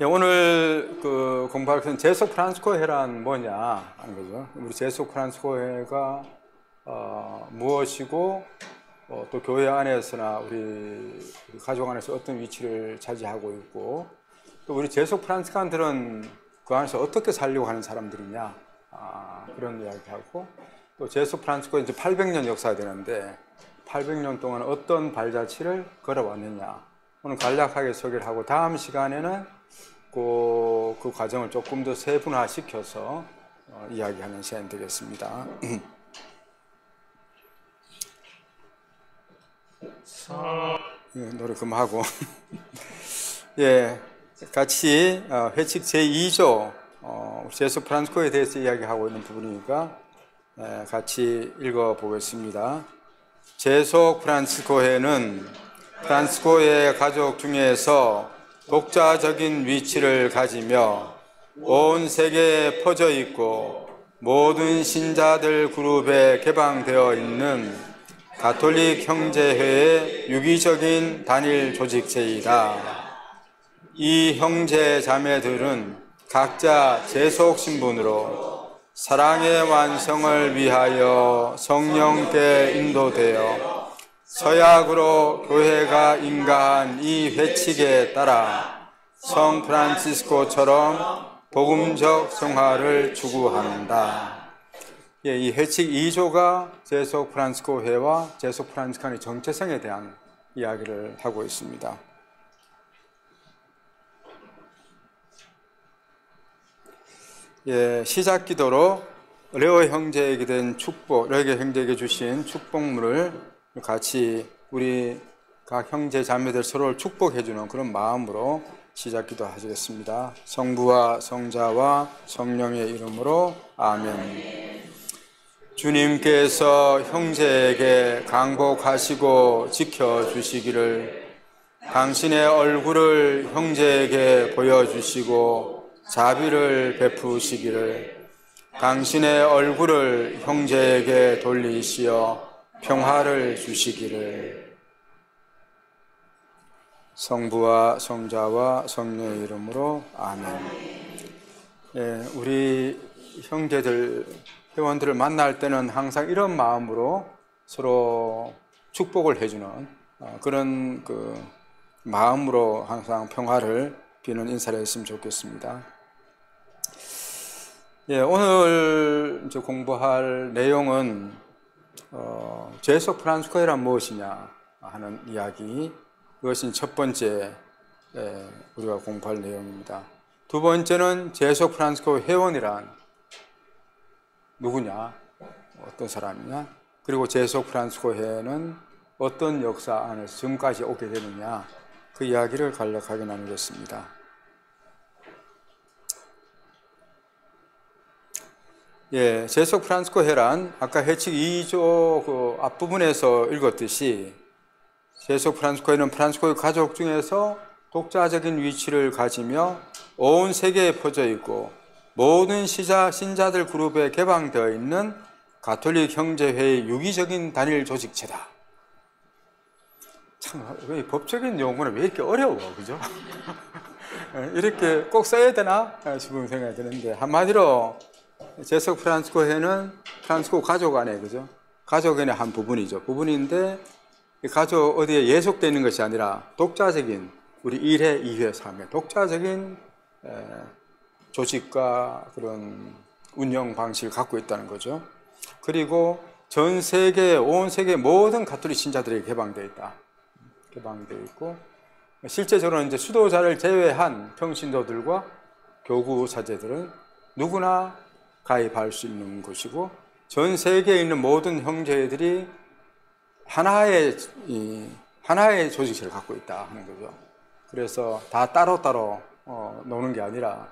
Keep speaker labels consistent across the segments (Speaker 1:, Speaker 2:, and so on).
Speaker 1: 오늘 공부할 것은 제소 프란치스코 회란 뭐냐 하는 거죠. 우리 제소 프란치스코 회가 무엇이고 또 교회 안에서나 우리 가족 안에서 어떤 위치를 차지하고 있고 또 우리 제소 프란치스칸들은 그 안에서 어떻게 살려고 하는 사람들이냐 그런 이야기하고 또 제소 프란치스코 이제 800년 역사가 되는데 800년 동안 어떤 발자취를 걸어왔느냐 오늘 간략하게 소개를 하고 다음 시간에는 그 과정을 조금 더 세분화시켜서 이야기하는 시간이 되겠습니다. 노래 그만하고 예, 같이 회칙 제2조 제소 프란치스코에 대해서 이야기하고 있는 부분이니까 같이 읽어보겠습니다. 제소 프란치스코회는 프란치스코회 가족 중에서 독자적인 위치를 가지며 온 세계에 퍼져 있고 모든 신자들 그룹에 개방되어 있는 가톨릭 형제회의 유기적인 단일 조직체이다. 이 형제 자매들은 각자 제속 신분으로 사랑의 완성을 위하여 성령께 인도되어 서약으로 교회가 인가한 이 회칙에 따라 성 프란치스코처럼 복음적 성화를 추구한다. 예, 이 회칙 2조가 제소 프란치스코 회와 제소 프란치스칸의 정체성에 대한 이야기를 하고 있습니다. 예, 시작 기도로 레오 형제에게 된 축복, 레오 형제에게 주신 축복물을 같이 우리 각 형제 자매들 서로를 축복해주는 그런 마음으로 시작 기도하시겠습니다. 성부와 성자와 성령의 이름으로 아멘. 주님께서 형제에게 강복하시고 지켜주시기를 당신의 얼굴을 형제에게 보여주시고 자비를 베푸시기를 당신의 얼굴을 형제에게 돌리시어 평화를 주시기를 성부와 성자와 성령의 이름으로 아멘. 예, 우리 형제들, 회원들을 만날 때는 항상 이런 마음으로 서로 축복을 해주는 그런 마음으로 항상 평화를 비는 인사를 했으면 좋겠습니다. 예, 오늘 이제 공부할 내용은 제소 프란치스코회란 무엇이냐 하는 이야기, 그것이 첫 번째 우리가 공부할 내용입니다. 두 번째는 제소 프란치스코 회원이란 누구냐, 어떤 사람이냐, 그리고 제소 프란치스코회는 어떤 역사 안에서 지금까지 오게 되느냐, 그 이야기를 간략하게 나누겠습니다. 예, 제소 프란치스코회란 아까 회칙 2조 앞부분에서 읽었듯이 제소 프란치스코회는 프란치스코의 가족 중에서 독자적인 위치를 가지며 온 세계에 퍼져 있고 모든 신자들 그룹에 개방되어 있는 가톨릭 형제회의 유기적인 단일 조직체다. 참, 왜 법적인 용어는 왜 이렇게 어려워, 그죠? 이렇게 꼭 써야 되나 싶은 생각이 드는데, 한마디로 제소 프란치스코회는 프란치스코 가족 안에, 그죠? 가족 안의 한 부분이죠. 부분인데, 가족 어디에 예속되어 있는 것이 아니라 독자적인, 우리 1회, 2회, 3회, 독자적인 조직과 그런 운영 방식을 갖고 있다는 거죠. 그리고 전 세계, 온 세계 모든 가톨릭 신자들에게 개방되어 있다. 개방되어 있고, 실제적으로는 이제 수도자를 제외한 평신도들과 교구 사제들은 누구나 가입할 수 있는 곳이고, 전 세계에 있는 모든 형제들이 하나의 조직체를 갖고 있다 하는 거죠. 그래서 다 따로따로 노는 게 아니라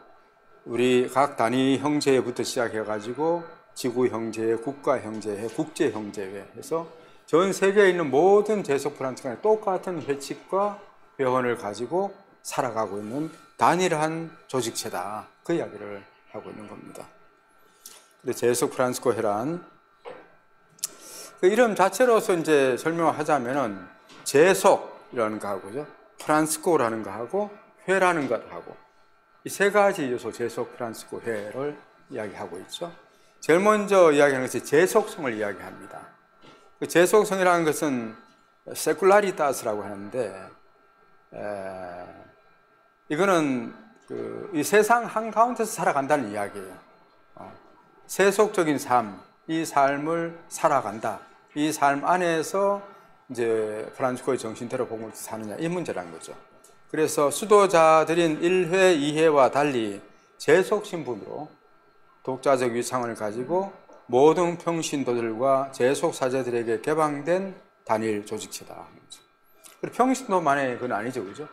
Speaker 1: 우리 각 단위 형제부터 시작해가지고 지구 형제회, 국가 형제회, 국제 형제회 해서 전 세계에 있는 모든 제소 프란치스코의 똑같은 회칙과 회원을 가지고 살아가고 있는 단일한 조직체다. 그 이야기를 하고 있는 겁니다. 그래서 제속 프란시스코 회란, 그 이름 자체로서 이제 설명을 하자면은 제속이라는 거 하고요, 프란시스코라는 거 하고 회라는 것 하고 이 세 가지 요소 제속 프란시스코 회를 이야기하고 있죠. 제일 먼저 이야기하는 것이 제속성을 이야기합니다. 그 제속성이라는 것은 세쿨라리타스라고 하는데, 이거는 이 세상 한가운데서 살아간다는 이야기예요. 세속적인 삶, 이 삶을 살아간다. 이 삶 안에서 이제 프란시스코의 정신대로 복음을 사느냐, 이 문제라는 거죠. 그래서 수도자들인 1회, 2회와 달리 제속 신분으로 독자적 위상을 가지고 모든 평신도들과 제속 사제들에게 개방된 단일 조직체다. 그리고 평신도만의 그건 아니죠, 그죠?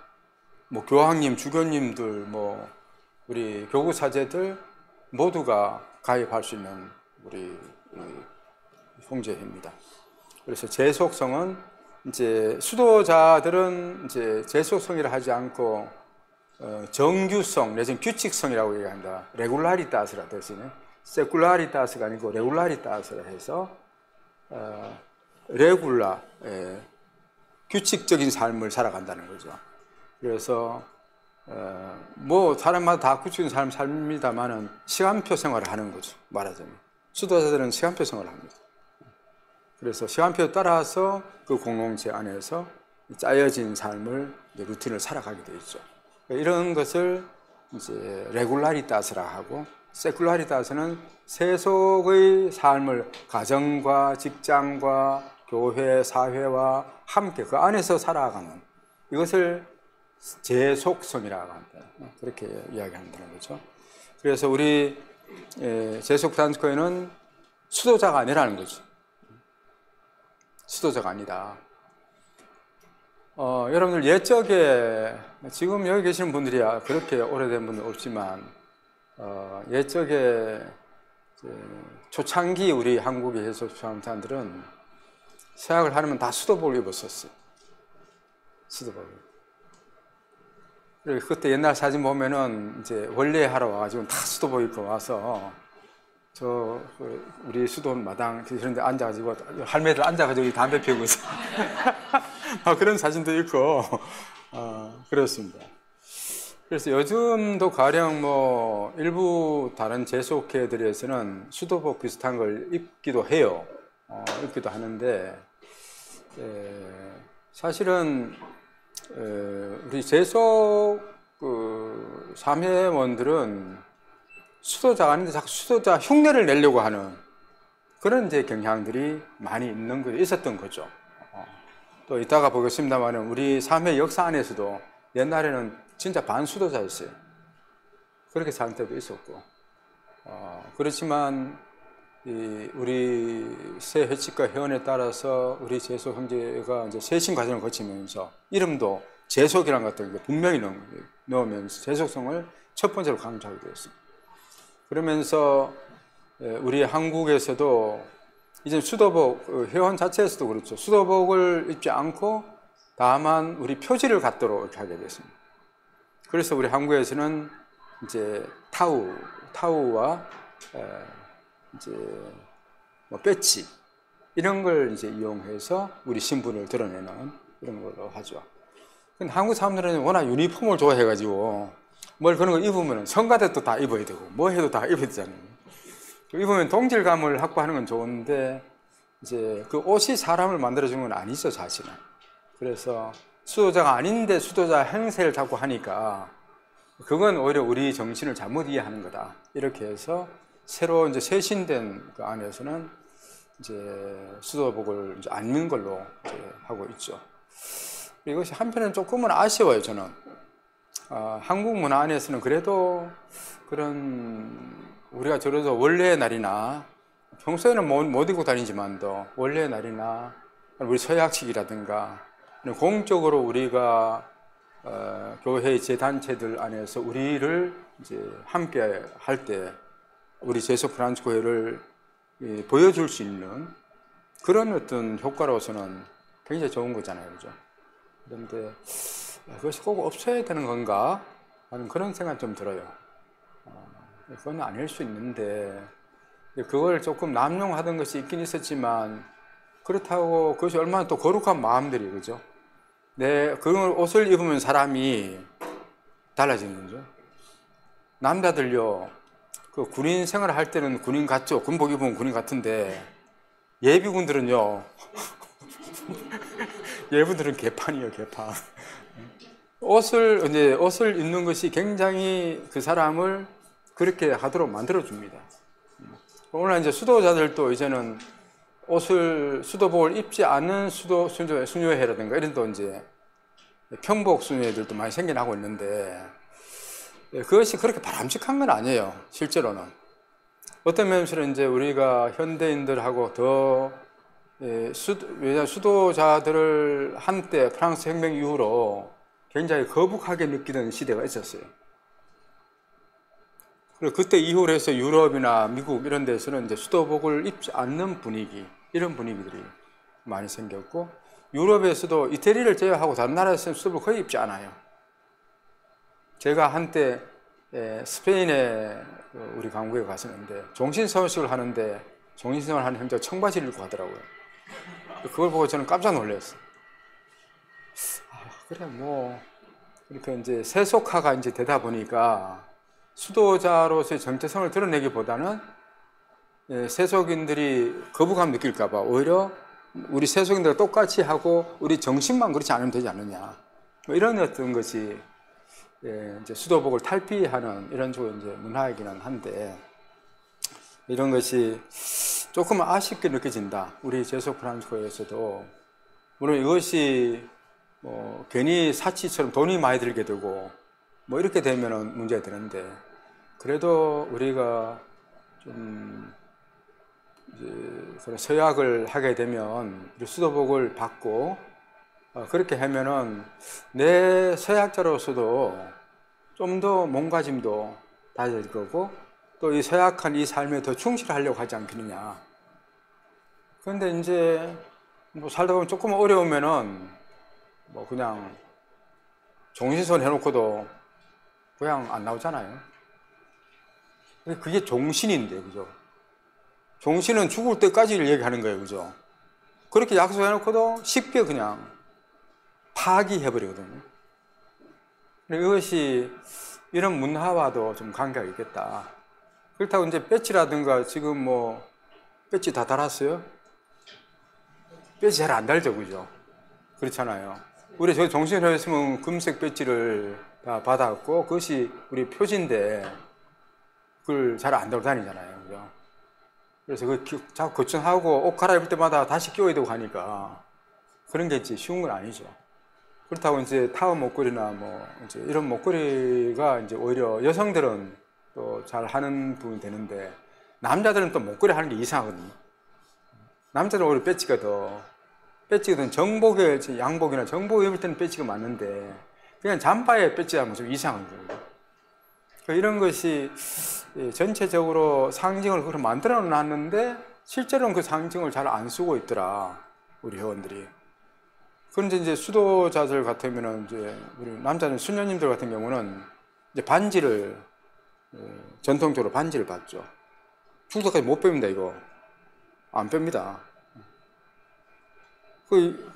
Speaker 1: 뭐 교황님, 주교님들, 뭐 우리 교구 사제들 모두가 가입할 수 있는 우리 형제입니다. 그래서 제속성은 이제 수도자들은 이제 제속성이라 하지 않고 정규성 내지는 규칙성이라고 얘기한다. 레굴라리타스라 대신에 세쿨라리타스가 아니고 레굴라리타스라 해서 레굴라, 규칙적인 삶을 살아간다는 거죠. 그래서 뭐 사람마다 다 규칙적인 삶을 삽니다만은 시간표 생활을 하는 거죠. 말하자면 수도자들은 시간표 생활을 합니다. 그래서 시간표에 따라서 그 공동체 안에서 짜여진 삶을, 루틴을 살아가게 되어 있죠. 이런 것을 이제 레굴라리타스라 하고, 세쿨라리타스는 세속의 삶을 가정과 직장과 교회, 사회와 함께 그 안에서 살아가는, 이것을 제속성이라고 한다. 그렇게 이야기한다는 거죠. 그래서 우리 제속 프란시스코에는 수도자가 아니라는 거죠. 수도자가 아니다. 여러분들 옛적에, 지금 여기 계시는 분들이야 그렇게 오래된 분들 없지만, 옛적에 초창기 우리 한국의 예수 사람들은 서약을 하려면 다 수도복을 입었었어요. 수도복을. 그리고 그때 옛날 사진 보면은 이제 원래 하러 와가지고 다 수도복 입고 와서 우리 수도원 마당 이런 데 앉아가지고 할매들 앉아가지고 담배 피우고 있어. 그런 사진도 있고, 그렇습니다. 그래서 요즘도 가령 뭐 일부 다른 제속회들에서는 수도복 비슷한 걸 입기도 해요. 입기도 하는데, 사실은 우리 제속 삼회원들은 수도자가 아닌데 자꾸 수도자 흉내를 내려고 하는 그런 이제 경향들이 많이 있었던 거죠. 또 이따가 보겠습니다만은 우리 삼회 역사 안에서도 옛날에는 진짜 반수도자였어요. 그렇게 사는 때도 있었고, 그렇지만 우리 새 회칙과 회원에 따라서 우리 제속 형제가 이제 세신 과정을 거치면서 이름도 제속이라는 것들 분명히 넣으면서 제속성을 첫 번째로 강조하게 되었습니다. 그러면서 우리 한국에서도 이제 수도복, 회원 자체에서도 그렇죠. 수도복을 입지 않고 다만 우리 표지를 갖도록 이렇게 하게 됐습니다. 그래서 우리 한국에서는 이제 타우와 이제 뭐 배지 이런 걸 이제 이용해서 우리 신분을 드러내는 이런 걸로 하죠. 근데 한국 사람들은 워낙 유니폼을 좋아해가지고 뭘 그런 거 입으면 성가대도 다 입어야 되고 뭐 해도 다 입어야 되잖아요. 입으면 동질감을 확보하는 건 좋은데 이제 그 옷이 사람을 만들어주는 건 아니죠, 사실은. 그래서 수도자가 아닌데 수도자 행세를 자꾸 하니까 그건 오히려 우리 정신을 잘못 이해하는 거다. 이렇게 해서 새로 이제 쇄신된 그 안에서는 이제 수도복을 이제 안 입는 걸로 이제 하고 있죠. 이것이 한편은 조금은 아쉬워요, 저는. 한국 문화 안에서는 그래도 그런 우리가 저러서 원래의 날이나 평소에는 못 입고 다니지만도 원래의 날이나 우리 서약식이라든가 공적으로 우리가 교회 제단체들 안에서 우리를 이제 함께 할 때 우리 제속 프란시스코회를 보여줄 수 있는 그런 어떤 효과로서는 굉장히 좋은 거잖아요, 그죠? 그런데 그것이 꼭 없어야 되는 건가 하는 그런 생각이 좀 들어요. 그건 아닐 수 있는데 그걸 조금 남용하던 것이 있긴 있었지만 그렇다고 그것이 얼마나 또 거룩한 마음들이 그죠? 그런 옷을 입으면 사람이 달라지는 거죠. 남자들요, 그 군인 생활을 할 때는 군인 같죠. 군복 입으면 군인 같은데 예비군들은요, 예비군들은 개판이에요, 개판. 옷을 입는 것이 굉장히 그 사람을 그렇게 하도록 만들어줍니다. 오늘 이제 수도자들도 이제는 수도복을 입지 않는 수녀회라든가 이런 또 이제 평복 수녀회들도 많이 생겨나고 있는데 그것이 그렇게 바람직한 건 아니에요, 실제로는. 어떤 면에서는 이제 우리가 현대인들하고 더 수도자들을 한때 프랑스 혁명 이후로 굉장히 거북하게 느끼던 시대가 있었어요. 그리고 그때 이후로 해서 유럽이나 미국 이런 데서는 이제 수도복을 입지 않는 분위기, 이런 분위기들이 많이 생겼고, 유럽에서도 이태리를 제외하고 다른 나라에서는 수도복을 거의 입지 않아요. 제가 한때 스페인에 우리 강국에 갔었는데 종신선언식을 하는데 종신선언을 하는 형제가 청바지를 입고 가더라고요. 그걸 보고 저는 깜짝 놀랐어요. 그래 뭐 이렇게 이제 세속화가 이제 되다 보니까 수도자로서의 정체성을 드러내기보다는 세속인들이 거부감 느낄까봐 오히려 우리 세속인들과 똑같이 하고 우리 정신만 그렇지 않으면 되지 않느냐, 뭐 이런 어떤 것이 이제 수도복을 탈피하는 이런 쪽의 이제 문화이기는 한데, 이런 것이 조금 아쉽게 느껴진다. 우리 제소 프란치스코에서도 물론 이것이 뭐 괜히 사치처럼 돈이 많이 들게 되고 뭐 이렇게 되면은 문제가 되는데, 그래도 우리가 좀 이제 서약을 하게 되면 수도복을 받고 그렇게 하면은 내 서약자로서도 좀 더 몸가짐도 다질 거고 또 이 서약한 이 삶에 더 충실하려고 하지 않겠느냐. 그런데 이제 뭐 살다 보면 조금 어려우면은 뭐 그냥 종신선 해놓고도 그냥 안 나오잖아요. 그게 종신인데, 그죠? 종신은 죽을 때까지를 얘기하는 거예요, 그죠? 그렇게 약속해놓고도 쉽게 그냥 파기해버리거든요. 이것이 이런 문화와도 좀 관계가 있겠다. 그렇다고 이제 배지라든가 지금 뭐 배지 다 달았어요? 배지 잘 안 달죠, 그죠? 그렇잖아요. 우리 저 종신회에 있으면 금색 배지를 다 받았고 그것이 우리 표지인데 그걸 잘 안 달고 다니잖아요, 그죠? 그래서 자꾸 걱정하고 옷 갈아입을 때마다 다시 끼워야 되고 하니까 그런 게 이제 쉬운 건 아니죠. 그렇다고 이제 타워 목걸이나 뭐 이제 이런 목걸이가 이제 오히려 여성들은 또 잘 하는 부분이 되는데 남자들은 또 목걸이 하는 게 이상하거든요. 남자들은 오히려 배지가 정복에 양복이나 정복 입을 때는 배지가 맞는데 그냥 잠바에 배지 하면 좀 이상한 거예요. 이런 것이 전체적으로 상징을 그렇게 만들어 놨는데 실제로는 그 상징을 잘 안 쓰고 있더라, 우리 회원들이. 그런데 이제 수도자들 같으면은 이제 우리 남자는 수녀님들 같은 경우는 이제 반지를 전통적으로 반지를 받죠. 죽도까지 못 뺍니다, 이거. 안 뺍니다.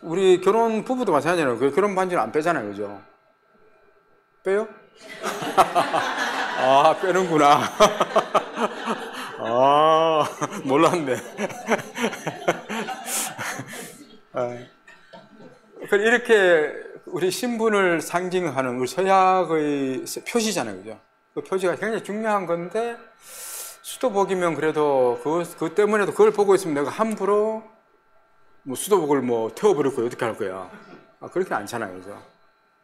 Speaker 1: 우리 결혼 부부도 마찬가지잖아요. 결혼 반지는 안 빼잖아요, 그죠? 빼요? 아, 빼는구나. 아, 몰랐네. 이렇게 우리 신분을 상징하는 우리 서약의 표시잖아요, 그죠? 그 표시가 굉장히 중요한 건데, 수도복이면 그래도 그것 때문에도 그걸 보고 있으면 내가 함부로 뭐 수도복을 뭐 태워버릴 거야, 어떻게 할 거야? 그렇게 않잖아요, 그죠?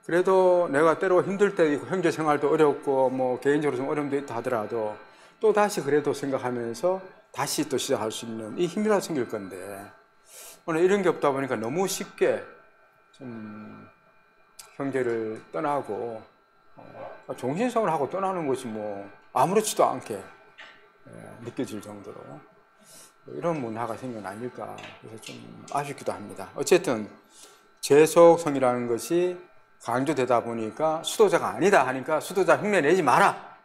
Speaker 1: 그래도 내가 때로 힘들 때 있고 형제 생활도 어렵고 뭐 개인적으로 좀 어려움도 있다 하더라도 또 다시 그래도 생각하면서 다시 또 시작할 수 있는 이 힘이라도 생길 건데, 오늘 이런 게 없다 보니까 너무 쉽게 좀 형제를 떠나고 종신성을 하고 떠나는 것이 뭐 아무렇지도 않게 느껴질 정도로 이런 문화가 생긴 건 아닐까, 그래서 좀 아쉽기도 합니다. 어쨌든 재속성이라는 것이 강조되다 보니까 수도자가 아니다 하니까 수도자 흉내 내지 마라,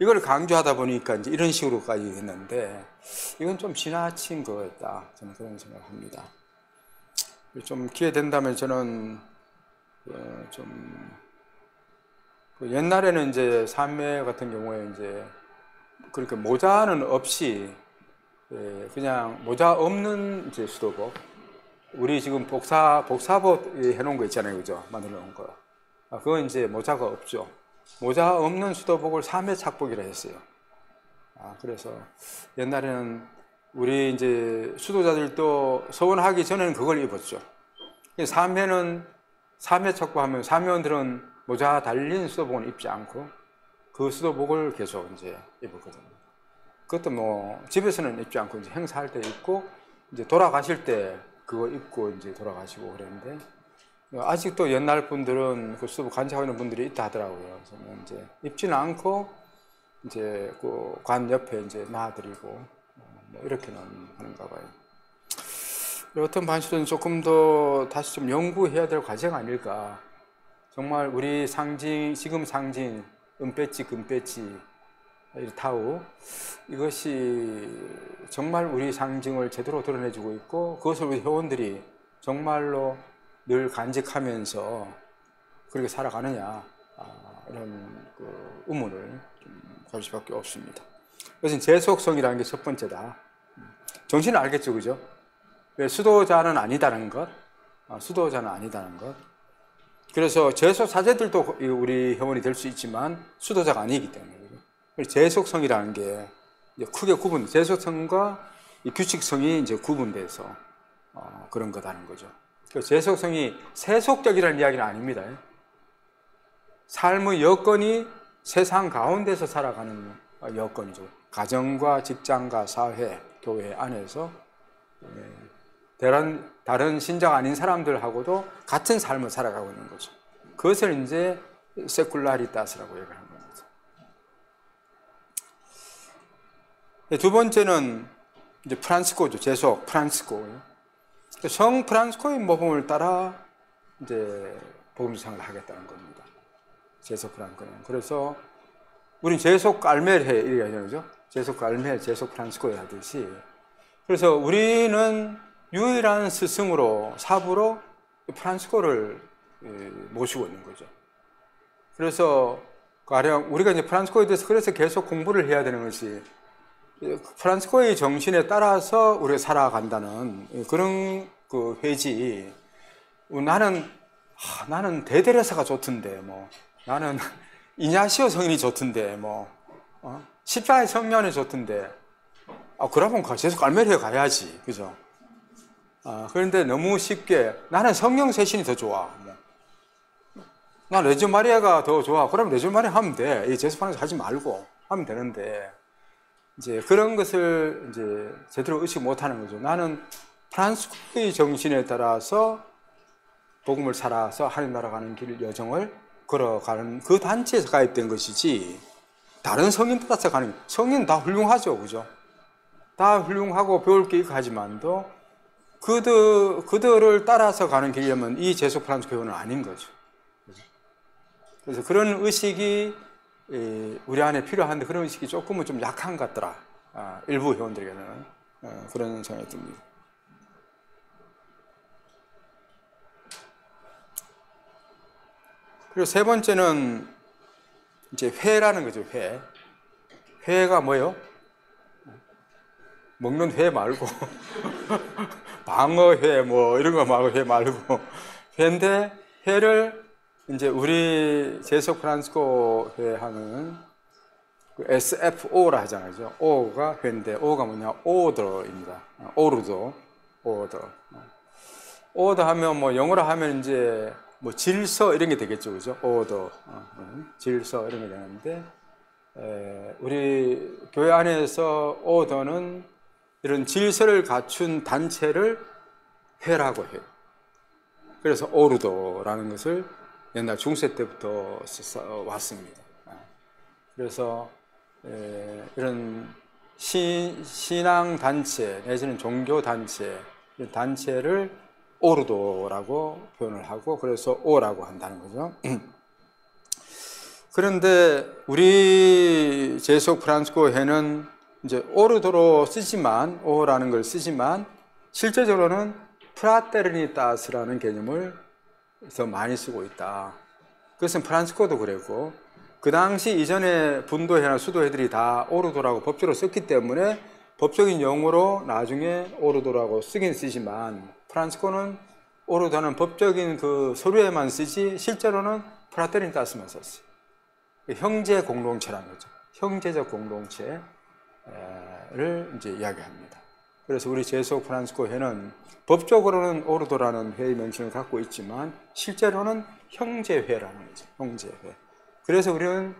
Speaker 1: 이걸 강조하다 보니까 이제 이런 식으로까지 했는데 이건 좀 지나친 거였다. 저는 그런 생각을 합니다. 좀 기회 된다면 저는 옛날에는 이제 삼매 같은 경우에 이제 그렇게 모자는 없이 그냥 모자 없는 이제 수도복, 우리 지금 복사복 해놓은 거 있잖아요, 그죠? 만들어 놓은 거. 그건 이제 모자가 없죠. 모자 없는 수도복을 삼매 착복이라 했어요. 그래서 옛날에는 우리 이제 수도자들도 서원하기 전에는 그걸 입었죠. 삼매는 삼매 착복하면 삼매원들은 모자 달린 수도복은 입지 않고 그 수도복을 계속 이제 입었거든요. 그것도 뭐 집에서는 입지 않고 이제 행사할 때 입고 이제 돌아가실 때 그거 입고 이제 돌아가시고 그랬는데 아직도 옛날 분들은 그 수도복 간직하고 있는 분들이 있다 하더라고요. 저는 이제 입지는 않고 이제 그 관 옆에 이제 놔드리고 뭐 이렇게는 하는가 봐요. 어떤 반실은 조금 더 다시 좀 연구해야 될 과정 아닐까. 정말 우리 상징, 지금 상징, 은배지, 금배지, 타우, 이것이 정말 우리 상징을 제대로 드러내주고 있고 그것을 우리 회원들이 정말로 늘 간직하면서 그렇게 살아가느냐, 이런 그 의문을 좀 가질 수밖에 없습니다. 그것은 재속성이라는 게 첫 번째다. 정신은 알겠죠, 그죠? 왜 수도자는 아니다는 것, 수도자는 아니다는 것. 그래서 재속 사제들도 우리 회원이 될 수 있지만 수도자가 아니기 때문에. 재속성이라는 게 크게 재속성과 이 규칙성이 이제 구분돼서 그런 거다는 거죠. 재속성이 세속적이라는 이야기는 아닙니다. 삶의 여건이 세상 가운데서 살아가는 여건이죠. 가정과 직장과 사회, 교회 안에서 다른 신자가 아닌 사람들하고도 같은 삶을 살아가고 있는 거죠. 그것을 이제 세쿨라리타스라고 얘기를 합니다. 두 번째는 이제 프란시스코죠. 재속 프란시스코. 성 프란시스코의 모범을 따라 이제 복음성을 하겠다는 겁니다. 재속 프란시스코는. 그래서 우린 재속 갈멜 이렇게 하죠. 재속 갈멜, 재속 프란시스코 하듯이. 그래서 우리는 유일한 스승으로 사부로 프란시스코를 모시고 있는 거죠. 그래서 가령 우리가 이제 프란시스코에 대해서 그래서 계속 공부를 해야 되는 것이 프란시스코의 정신에 따라서 우리가 살아간다는 그런 그 회지. 나는 대데레사가 좋던데, 뭐 나는 이냐시오 성인이 좋던데, 뭐 십자가의 성년이 좋던데, 그러면 계속 갈멜리에 가야지, 그죠? 그런데 너무 쉽게 나는 성령 세신이 더 좋아. 나 레지오 마리아가 더 좋아. 그러면 레지오 마리아 하면 돼. 이 제수파는 하지 말고 하면 되는데. 이제 그런 것을 이제 제대로 의식 못하는 거죠. 나는 프란시스코의 정신에 따라서 복음을 살아서 하나님 나라 가는 길 여정을 걸어가는 그 단체에서 가입된 것이지 다른 성인 따라서 가는 성인 다 훌륭하죠, 그죠? 다 훌륭하고 배울 게 있고 하지만도 그들을 따라서 가는 길이라면 이 재속 프란시스코 회원은 아닌 거죠. 그래서 그런 의식이 우리 안에 필요한데 그런 의식이 조금은 좀 약한 것 같더라. 일부 회원들에게는 그런 생각이 듭니다. 그리고 세 번째는 이제 회라는 거죠. 회가 뭐예요? 먹는 회 말고 방어회 뭐 이런 거 말고 회 말고 회인데 회를 이제 우리 재속 프란시스코 회 하는 그 SFO라 하잖아요. O가 회인데 O가 뭐냐? 오더입니다. 오르도 오더 하면 뭐 영어로 하면 이제 뭐 질서 이런 게 되겠죠, 그죠? 오더 질서 이런 게 되는데 우리 교회 안에서 오더는 이런 질서를 갖춘 단체를 회라고 해요. 그래서 오르도라는 것을 옛날 중세 때부터 왔습니다. 그래서 이런 신앙 단체 내지는 종교 단체를 오르도라고 표현을 하고 그래서 오라고 한다는 거죠. 그런데 우리 제속 프란치스코 회는 이제 오르도로 쓰지만, 오라는 걸 쓰지만, 실제적으로는 프라테르니타스라는 개념을 더 많이 쓰고 있다. 그것은 프란치스코도 그랬고, 그 당시 이전에 분도회나 수도회들이 다 오르도라고 법적으로 썼기 때문에 법적인 용어로 나중에 오르도라고 쓰긴 쓰지만, 프란치스코는 오르도는 법적인 그 서류에만 쓰지 실제로는 프라테르니타스만 썼어요. 형제 공동체라는 거죠. 형제적 공동체를 이제 이야기합니다. 그래서 우리 제속 프란치스코 회는 법적으로는 오르도라는 회의 명칭을 갖고 있지만 실제로는 형제회라는 거죠. 형제회. 그래서 우리는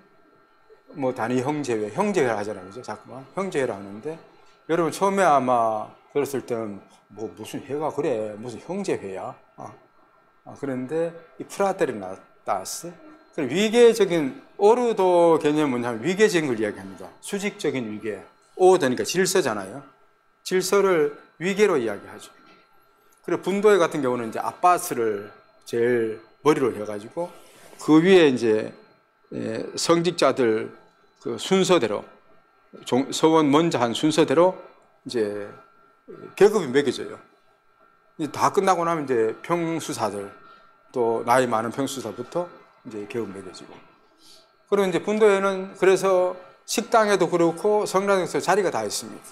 Speaker 1: 뭐 단위 형제회, 형제회를 하잖아요. 그죠? 자꾸만 형제회를 하는데 여러분 처음에 아마 들었을 때는 뭐 무슨 회가 그래? 무슨 형제회야? 그런데 이 프라테르나타스, 위계적인 오르도 개념은 뭐냐면 위계적인 걸 이야기합니다. 수직적인 위계. 오르니까 질서잖아요. 질서를 위계로 이야기하죠. 그리고 분도회 같은 경우는 이제 아바스를 제일 머리로 해가지고 그 위에 이제 성직자들 그 순서대로 서원 먼저 한 순서대로 이제 계급이 매겨져요. 다 끝나고 나면 이제 평수사들 또 나이 많은 평수사부터 이제 계급 매겨지고. 그리고 이제 분도회는 그래서 식당에도 그렇고 성당에서 자리가 다 있습니다.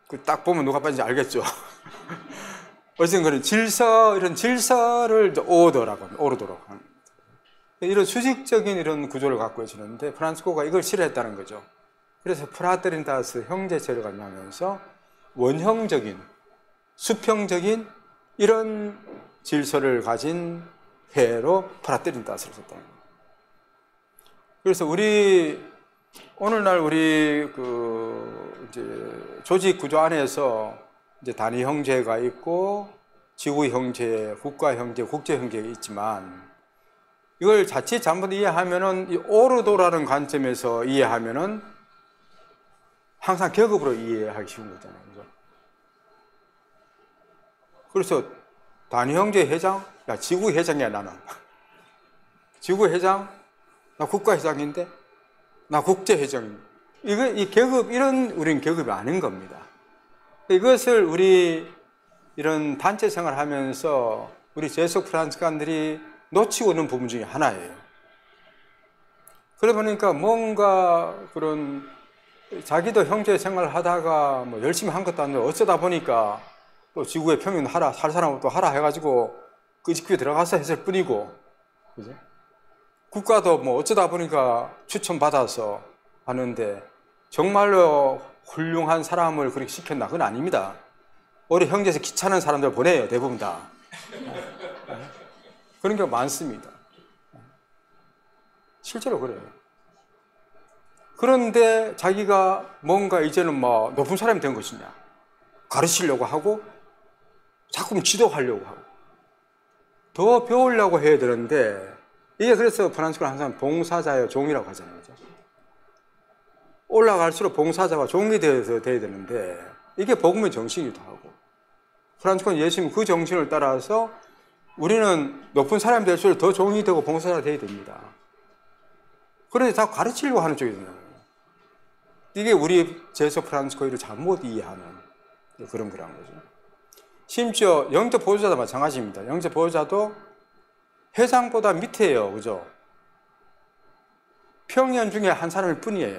Speaker 1: 그 딱 보면 누가 빠진지 알겠죠. 어쨌든 그런 질서, 이런 질서를 오더라고 합니다. 오르도록 합니다. 이런 수직적인 이런 구조를 갖고 있었는데 프란치스코가 이걸 싫어했다는 거죠. 그래서 프라테르니타스 형제체를 갖냐면서 원형적인, 수평적인 이런 질서를 가진 회로 프라테르니타스를 썼다는 거예요. 그래서 오늘날 우리 이제 조직 구조 안에서 이제 단위 형제가 있고 지구 형제, 국가 형제, 국제 형제가 있지만 이걸 자칫 잘못 이해하면은 이 오르도라는 관점에서 이해하면은 항상 계급으로 이해하기 쉬운 거잖아요. 그죠? 그래서 단위 형제 회장, 야 지구 회장이야 나는. 지구 회장, 나 국가 회장인데, 나 국제 회장인데. 이 계급, 우리는 계급이 아닌 겁니다. 이것을 우리 이런 단체 생활을 하면서 우리 제속 프란치스칸들이 놓치고 있는 부분 중에 하나예요. 그러다 보니까 뭔가 그런 자기도 형제 생활을 하다가 뭐 열심히 한 것도 아니고 어쩌다 보니까 또 지구의 평균 하라, 살 사람은 또 하라 해가지고 그 직구에 들어가서 했을 뿐이고, 그죠? 국가도 뭐 어쩌다 보니까 추천받아서 하는데 정말로 훌륭한 사람을 그렇게 시켰나? 그건 아닙니다. 우리 형제에서 귀찮은 사람들 보내요, 대부분 다. 그런 경우가 많습니다. 실제로 그래요. 그런데 자기가 뭔가 이제는 뭐 높은 사람이 된 것이냐? 가르치려고 하고, 자꾸 지도하려고 하고, 더 배우려고 해야 되는데, 이게 그래서 프란치스코는 항상 봉사자의 종이라고 하잖아요. 그죠? 올라갈수록 봉사자와 종이 되어서 돼야 되는데, 이게 복음의 정신이기도 하고, 프란치스코는 예수님 그 정신을 따라서 우리는 높은 사람이 될수록 더 종이 되고 봉사자가 돼야 됩니다. 그런데 다 가르치려고 하는 쪽이잖아요. 이게 우리 제속 프란치스코를 잘못 이해하는 그런 거란 거죠. 심지어 영적 보호자도 마찬가지입니다. 영적 보호자도 회장보다 밑에예요. 그죠? 평연 중에 한 사람일 뿐이에요.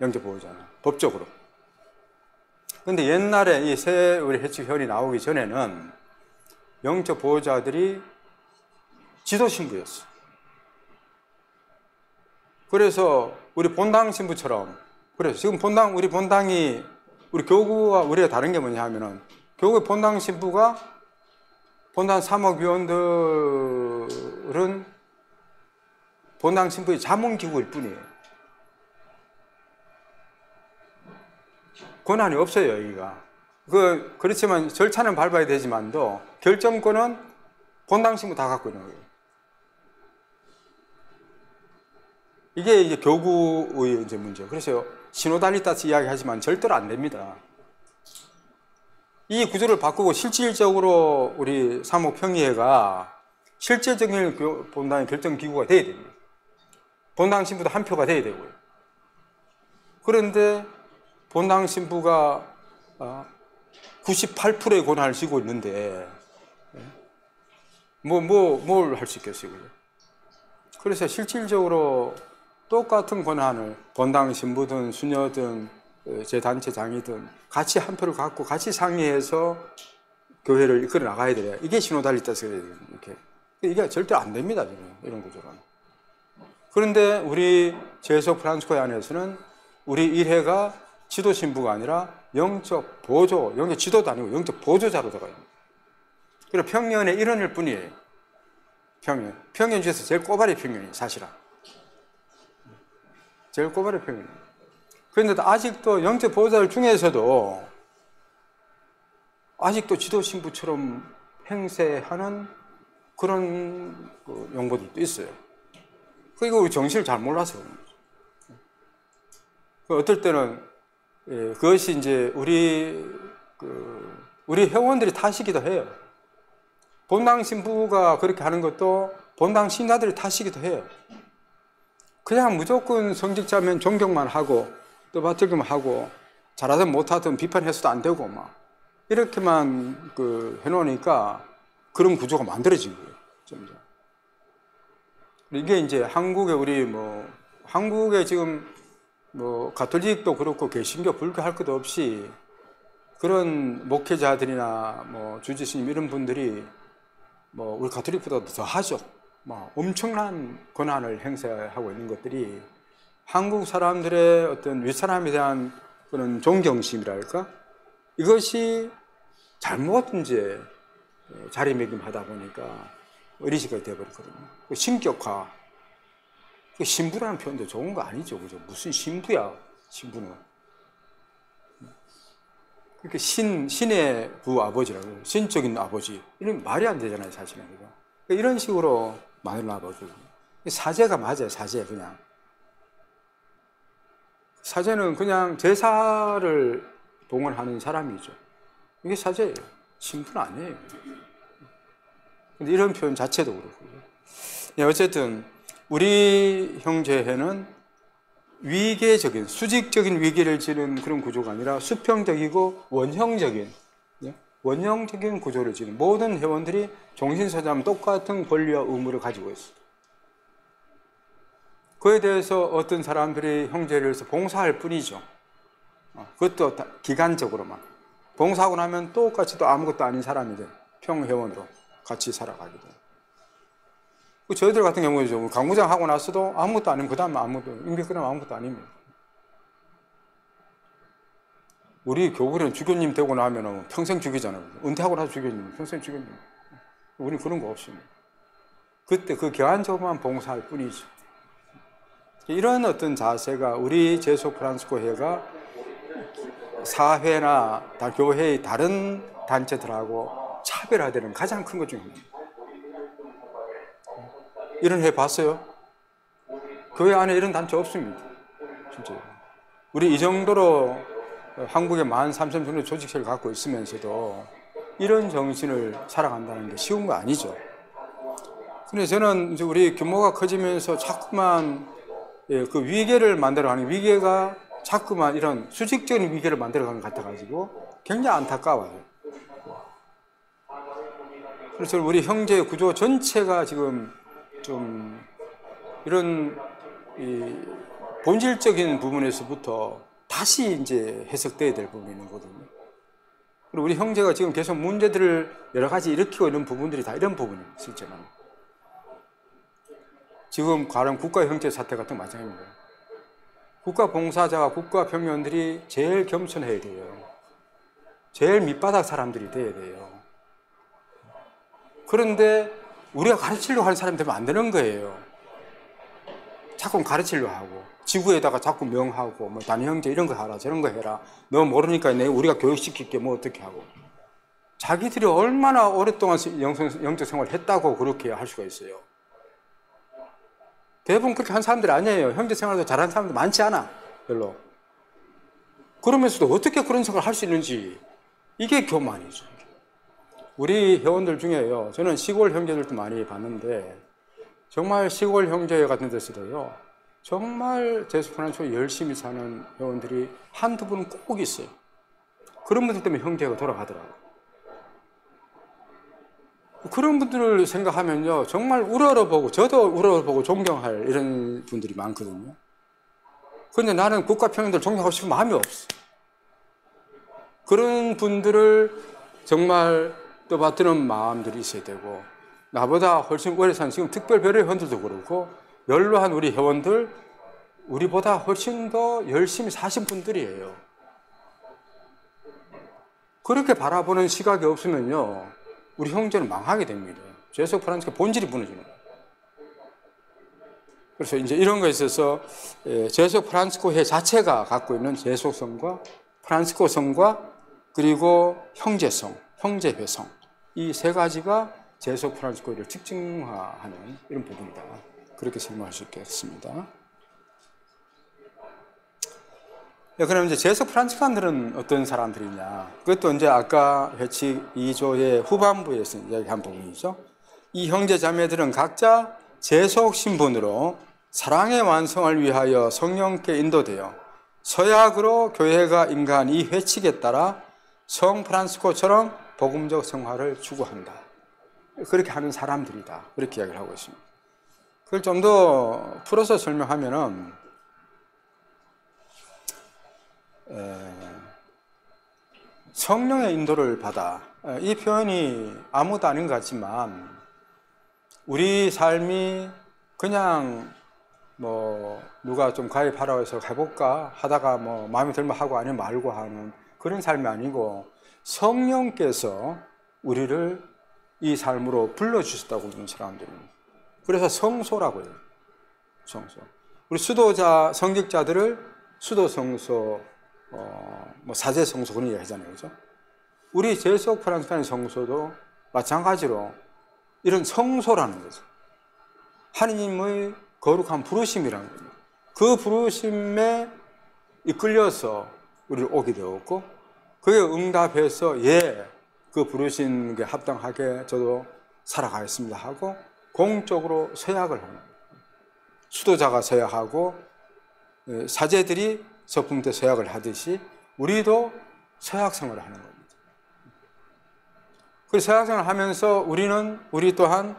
Speaker 1: 영적 보호자는. 법적으로. 근데 옛날에 이 새 우리 해치현이 나오기 전에는 영적 보호자들이 지도 신부였어요. 그래서 우리 본당 신부처럼, 그래서 지금 우리 본당이, 우리 교구와 우리가 다른 게 뭐냐 하면은, 교구의 본당 신부가, 본당 사목위원들은 본당 신부의 자문기구일 뿐이에요. 권한이 없어요, 여기가. 그렇지만 절차는 밟아야 되지만도, 결정권은 본당 신부 다 갖고 있는 거예요. 이게 이제 교구의 이제 문제예요. 그래서 시노달리타스 이야기하지만 절대로 안 됩니다. 이 구조를 바꾸고 실질적으로 우리 사목평의회가 실제적인 본당의 결정기구가 돼야 됩니다. 본당 신부도 한 표가 돼야 되고요. 그런데 본당 신부가 98%의 권한을 쥐고 있는데 뭘 할 수 있겠어요? 그래서 실질적으로 똑같은 권한을 본당 신부든 수녀든 제 단체장이든 같이 한 표를 갖고 같이 상의해서 교회를 이끌어 나가야 돼요. 이게 시노달리타스 이렇게. 이게 절대 안 됩니다, 지금 이런 구조는. 그런데 우리 제소 프란치스코회 안에서는 우리 일회가 지도 신부가 아니라 영적 보조, 영적 지도도 아니고 영적 보조자로 들어가요. 그리고 평년의 일원일 뿐이에요. 평년 중에서 제일 꼬발이 평년이에요, 사실은. 제일 꼬발이 평년이에요. 그런데 아직도 영적 보호자들 중에서도 아직도 지도 신부처럼 행세하는 그런 용보들도 있어요. 그리고 우리 정신을 잘 몰라서 그런 거죠. 어떨 때는 그것이 이제 우리 회원들이 탓이기도 해요. 본당 신부가 그렇게 하는 것도 본당 신자들이 탓이기도 해요. 그냥 무조건 성직자면 존경만 하고 또 받들기만 하고 잘하든 못하든 비판해서도 안 되고 막 이렇게만 해놓으니까 그런 구조가 만들어진 거예요. 점점. 이게 이제 한국에 한국에 지금 가톨릭도 그렇고 개신교 불교 할 것도 없이 그런 목회자들이나 주지스님 이런 분들이 우리 가톨릭보다도 더 하죠. 엄청난 권한을 행사하고 있는 것들이 한국 사람들의 어떤 윗사람에 대한 그런 존경심이랄까? 이것이 잘못 이제 자리매김하다 보니까 어리석게 되어버렸거든요. 신격화. 신부라는 표현도 좋은 거 아니죠. 그죠? 무슨 신부야, 신부는. 그렇게 신의 부아버지라고, 신적인 아버지. 이런 말이 안 되잖아요, 사실은. 그죠? 이런 식으로 만들어놔버리거든요. 사제가 맞아요, 사제, 그냥. 사제는 그냥 제사를 봉헌하는 사람이죠. 이게 사제예요. 신부는 아니에요. 근데 이런 표현 자체도 그렇고요. 네, 어쨌든 우리 형제회는 위계적인, 수직적인 위계를 지는 그런 구조가 아니라 수평적이고 원형적인 구조를 지는 모든 회원들이 종신서자면 똑같은 권리와 의무를 가지고 있어요. 그에 대해서 어떤 사람들이 형제를 위해서 봉사할 뿐이죠. 그것도 기간적으로만. 봉사하고 나면 똑같이 또 아무것도 아닌 사람이 돼. 평회원으로 같이 살아가게 돼. 저희들 같은 경우는 강구장 하고 나서도 아무것도 아니면 그 다음에 임기 끝나면 아무것도 아닙니다. 우리 교구는 주교님 되고 나면 평생 주교잖아요. 은퇴하고 나서 주교님, 평생 주교님. 우리 그런 거 없습니다. 그때 그 기간적으로만 봉사할 뿐이죠. 이런 어떤 자세가 우리 제소 프란치스코 회가 사회나 교회의 다른 단체들하고 차별화되는 가장 큰 것 중에 하나입니다. 이런 회 봤어요? 교회 안에 이런 단체 없습니다. 진짜요. 우리 이 정도로 한국에 13,000 정도 조직체를 갖고 있으면서도 이런 정신을 살아간다는 게 쉬운 거 아니죠. 근데 저는 이제 우리 규모가 커지면서 자꾸만 그 위계를 만들어가는 위계가 자꾸만 이런 수직적인 위계를 만들어가는 것 같아가지고 굉장히 안타까워요. 그래서 우리 형제 구조 전체가 지금 좀 이런 본질적인 부분에서부터 다시 이제 해석돼야 될 부분이 있는 거거든요. 그리고 우리 형제가 지금 계속 문제들을 여러 가지 일으키고 있는 부분들이 다 이런 부분입니다, 실제로는. 지금 가령 국가 형제 사태 같은 거 마찬가지입니다. 국가 봉사자와 국가 평면들이 제일 겸손해야 돼요. 제일 밑바닥 사람들이 돼야 돼요. 그런데 우리가 가르치려고 하는 사람이 되면 안 되는 거예요. 자꾸 가르치려고 하고 지구에다가 자꾸 명하고 단위 형제 이런 거 하라 저런 거 해라 너 모르니까 우리가 교육시킬게 어떻게 하고 자기들이 얼마나 오랫동안 영적 생활을 했다고 그렇게 할 수가 있어요. 대부분 그렇게 한 사람들이 아니에요. 형제 생활도 잘하는 사람들 많지 않아. 별로. 그러면서도 어떻게 그런 생각을 할 수 있는지 이게 교만이죠. 우리 회원들 중에요. 저는 시골 형제들도 많이 봤는데 정말 시골 형제 같은 데서도요. 정말 제소프란치스코 열심히 사는 회원들이 한두 분은 꼭 있어요. 그런 분들 때문에 형제가 돌아가더라고요. 그런 분들을 생각하면요. 정말 우러러보고 저도 우러러보고 존경할 이런 분들이 많거든요. 그런데 나는 국가 평양들 존경하고 싶은 마음이 없어. 그런 분들을 정말 떠받드는 마음들이 있어야 되고 나보다 훨씬 오래 산 지금 특별별의 회원들도 그렇고 연로한 우리 회원들 우리보다 훨씬 더 열심히 사신 분들이에요. 그렇게 바라보는 시각이 없으면요 우리 형제는 망하게 됩니다. 제소 프란치스코 본질이 무너지는 거예요. 그래서 이제 이런 거에 있어서 제소 프란치스코회 자체가 갖고 있는 제소성과 프란치스코성과 그리고 형제성, 형제회성 이 세 가지가 제소 프란치스코를 특징화하는 이런 부분이다. 그렇게 설명할 수 있겠습니다. 그럼 이제 제소 프란치스칸들은 어떤 사람들이냐? 그것도 이제 아까 회칙 2조의 후반부에서 이야기한 부분이죠. 이 형제 자매들은 각자 제속 신분으로 사랑의 완성을 위하여 성령께 인도되어 서약으로 교회가 임한 이 회칙에 따라 성 프란치스코처럼 복음적 성화를 추구한다. 그렇게 하는 사람들이다. 그렇게 이야기를 하고 있습니다. 그걸 좀 더 풀어서 설명하면은 성령의 인도를 받아. 이 표현이 아무도 아닌 것 같지만 우리 삶이 그냥 뭐 누가 좀 가입하라고 해서 해볼까 하다가 뭐 마음에 들면 하고 아니면 말고 하는 그런 삶이 아니고 성령께서 우리를 이 삶으로 불러주셨다고 하는 사람들입니다. 그래서 성소라고 해요. 성소. 우리 수도자, 성직자들을 수도성소, 뭐 사제성소 그런 얘기 하잖아요. 그죠? 우리 제소 프란치스칸 성소도 마찬가지로 이런 성소라는 거죠. 하느님의 거룩한 부르심이라는 겁니다. 그 부르심에 이끌려서 우리를 오게 되었고 그에 응답해서 그 부르신 게 합당하게 저도 살아가겠습니다 하고 공적으로 서약을 합니다. 수도자가 서약하고 사제들이 서품 때 서약을 하듯이 우리도 서약생활을 하는 겁니다. 그 서약생활을 하면서 우리 또한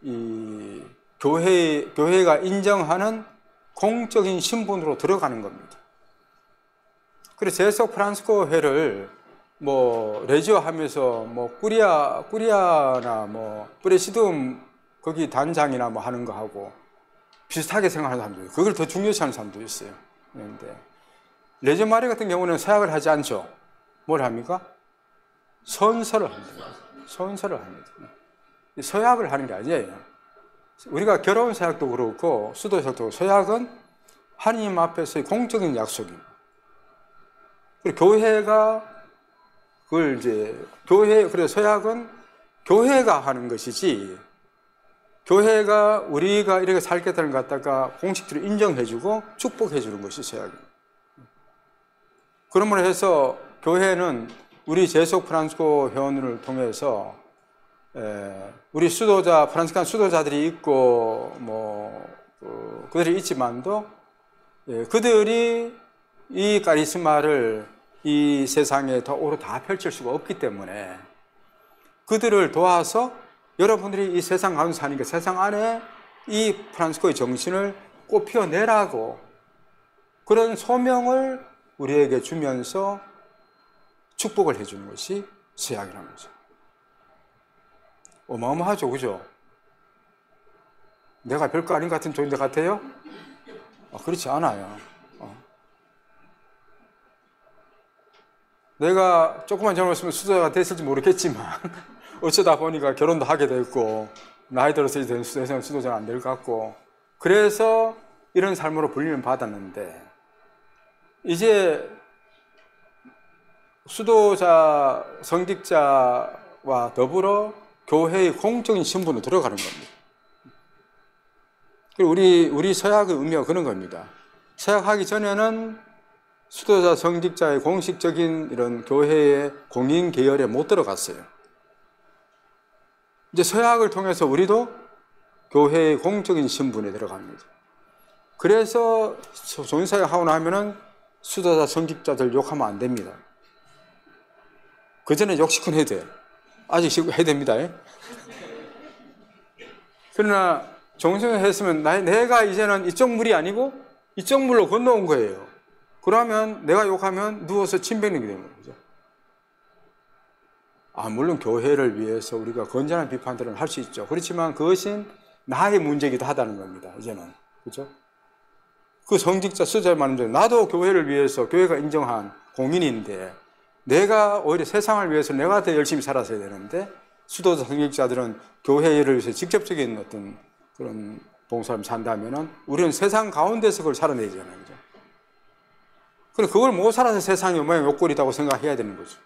Speaker 1: 이 교회가 인정하는 공적인 신분으로 들어가는 겁니다. 그래서 제소 프란치스코 회를 뭐 레지오 하면서 뭐 꾸리아나 뭐 프레시둠 거기 단장이나 뭐 하는 거 하고 비슷하게 생각하는 사람도 있어요. 그걸 더 중요시하는 사람도 있어요. 그런데 레지오 마리 같은 경우는 서약을 하지 않죠. 뭘 합니까? 선서를 합니다. 선서를 합니다. 서약을 하는 게 아니에요. 우리가 결혼 서약도 그렇고 수도 서약도 서약은 하나님 앞에서의 공적인 약속입니다. 그리고 교회가 그걸 이제 그래서 서약은 교회가 하는 것이지 교회가 우리가 이렇게 살겠다는 것 갖다가 공식적으로 인정해주고 축복해주는 것이 서약입니다. 그러므로 해서 교회는 우리 제소 프란치스코 회원을 통해서 우리 수도자 프란치스칸 수도자들이 있고 그들이 있지만도 그들이 이 카리스마를 이 세상에 더오로 다 펼칠 수가 없기 때문에 그들을 도와서 여러분들이 이 세상 가운데 사는 게 세상 안에 이 프란치스코의 정신을 꽃피워내라고 그런 소명을 우리에게 주면서 축복을 해주는 것이 서약이라는 거죠. 어마어마하죠, 그죠? 내가 별거 아닌 것 같은 존재 같아요? 그렇지 않아요. 내가 조금만 젊었으면 수도자가 됐을지 모르겠지만 어쩌다 보니까 결혼도 하게 됐고 나이 들어서 이제 세상 수도자가 안 될 것 같고 그래서 이런 삶으로 불림을 받았는데 이제 수도자, 성직자와 더불어 교회의 공적인 신분으로 들어가는 겁니다. 그리고 우리 서약의 의미가 그런 겁니다. 서약하기 전에는 수도자 성직자의 공식적인 이런 교회의 공인 계열에 못 들어갔어요. 이제 서약을 통해서 우리도 교회의 공적인 신분에 들어갑니다. 그래서 종사역 하고 나면은 수도자 성직자들 욕하면 안 됩니다. 그 전에 욕 시큰 해도 돼요. 아직 해야 됩니다. 그러나 종신을 했으면 내가 이제는 이쪽 물이 아니고 이쪽 물로 건너온 거예요. 그러면 내가 욕하면 누워서 침 뱉는 게 되는 거죠. 물론 교회를 위해서 우리가 건전한 비판들은 할 수 있죠. 그렇지만 그것은 나의 문제이기도 하다는 겁니다. 이제는. 그렇죠? 그 성직자 수자의 말은 나도 교회를 위해서 교회가 인정한 공인인데 내가 오히려 세상을 위해서 내가 더 열심히 살았어야 되는데 수도자 성직자들은 교회를 위해서 직접적인 어떤 그런 봉사를 산다면은 우리는 세상 가운데서 그걸 살아내야 되잖아요. 그죠? 그럼 그걸 못 살아서 세상이 모양 욕골이다고 생각해야 되는 거죠.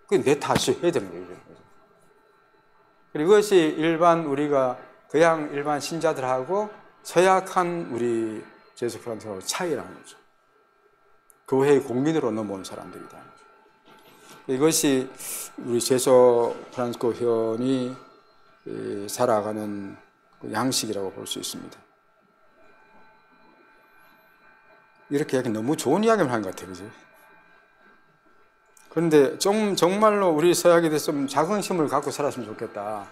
Speaker 1: 그게 내 탓이 해야 되는 거죠. 그리고 이것이 우리가 그냥 일반 신자들하고 서약한 우리 제수 프란스하고 차이라는 거죠. 교회의 공민으로 넘어온 사람들이다. 이것이 우리 제수 프란스코 회원이 살아가는 양식이라고 볼 수 있습니다. 이렇게 하기 너무 좋은 이야기만 한 것 같아요. 그죠? 그런데 정말로 우리 서약에 대해서 좀 자긍심을 갖고 살았으면 좋겠다.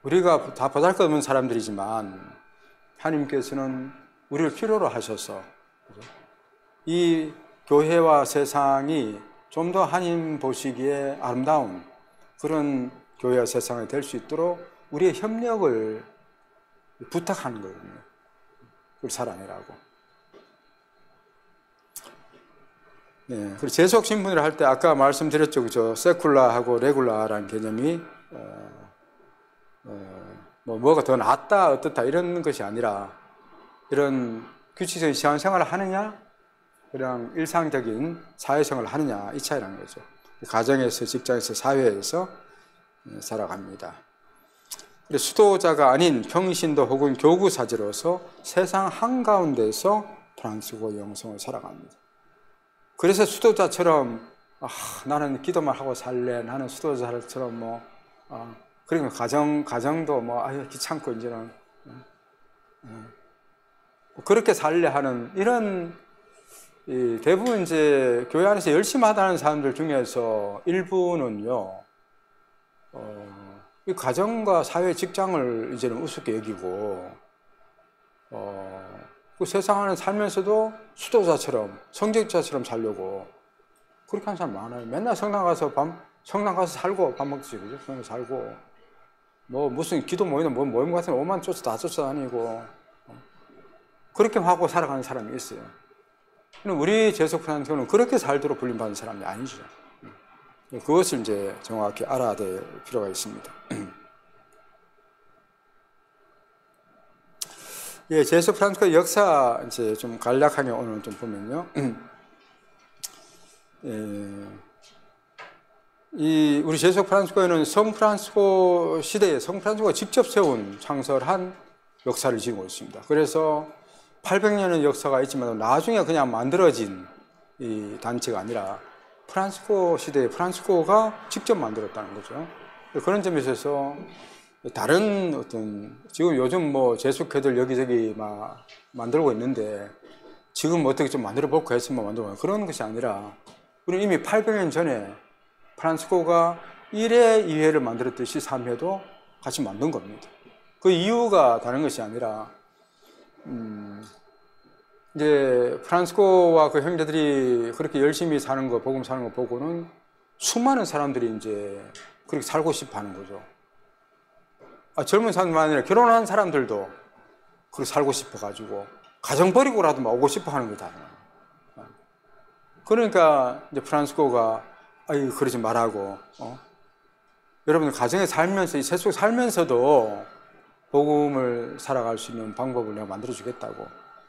Speaker 1: 우리가 다 보잘것없는 사람들이지만 하나님께서는 우리를 필요로 하셔서 이 교회와 세상이 좀 더 하나님 보시기에 아름다운 그런 교회와 세상이 될 수 있도록 우리의 협력을 부탁하는 거거든요. 그걸 살아내라고. 네, 그리고 재속 신분을 할 때 아까 말씀드렸죠, 그죠? 세쿨라하고 레굴라라는 개념이 뭐가 더 낫다 어떻다 이런 것이 아니라 이런 규칙적인 신앙생활을 하느냐, 그냥 일상적인 사회생활을 하느냐 이 차이라는 거죠. 가정에서, 직장에서, 사회에서 살아갑니다. 수도자가 아닌 평신도 혹은 교구사제로서 세상 한가운데서 프랑스고 영성을 살아갑니다. 그래서 수도자처럼 나는 기도만 하고 살래, 나는 수도자처럼 그리고 가정도 귀찮고 이제는 그렇게 살래 하는 이런 대부분 이제 교회 안에서 열심히 하다는 사람들 중에서 일부는요, 이 가정과 사회 직장을 이제는 우습게 여기고, 그 세상 안에 살면서도 수도자처럼, 성직자처럼 살려고 그렇게 하는 사람 많아요. 맨날 성당 가서 살고 밥 먹지, 그죠? 성당 살고 무슨 기도 모임 같은 거 5만 다 쫓아다니고 그렇게 하고 살아가는 사람이 있어요. 우리 제속프란스는 그렇게 살도록 불림받는 사람이 아니죠. 그것을 이제 정확히 알아야 될 필요가 있습니다. 예, 제수 프란스코의 역사 이제 좀 간략하게 오늘 좀 보면요. 우리 제수 프란스코에는 성 프란스코 시대에 성 프란스코가 직접 세운 창설한 역사를 지니고 있습니다. 그래서 800년의 역사가 있지만 나중에 그냥 만들어진 이 단체가 아니라 프란스코 시대에 프란스코가 직접 만들었다는 거죠. 그런 점에 있어서 다른 지금 요즘 제숙회들 여기저기 만들고 있는데 지금 어떻게 좀 만들어 볼까 했으면 만들고 그런 것이 아니라 우리는 이미 800년 전에 프란스코가 1회, 2회를 만들었듯이 3회도 같이 만든 겁니다. 그 이유가 다른 것이 아니라 이제 프란스코와 그 형제들이 그렇게 열심히 사는 거, 복음 사는 거 보고는 수많은 사람들이 이제 그렇게 살고 싶어 하는 거죠. 젊은 사람만 아니라 결혼한 사람들도 그렇게 살고 싶어 가지고 가정 버리고라도 오고 싶어 하는 거다. 그러니까 이제 프란스코가 그러지 말라고, 여러분들 가정에 살면서 이 세속에 살면서도 복음을 살아갈 수 있는 방법을 내가 만들어 주겠다고.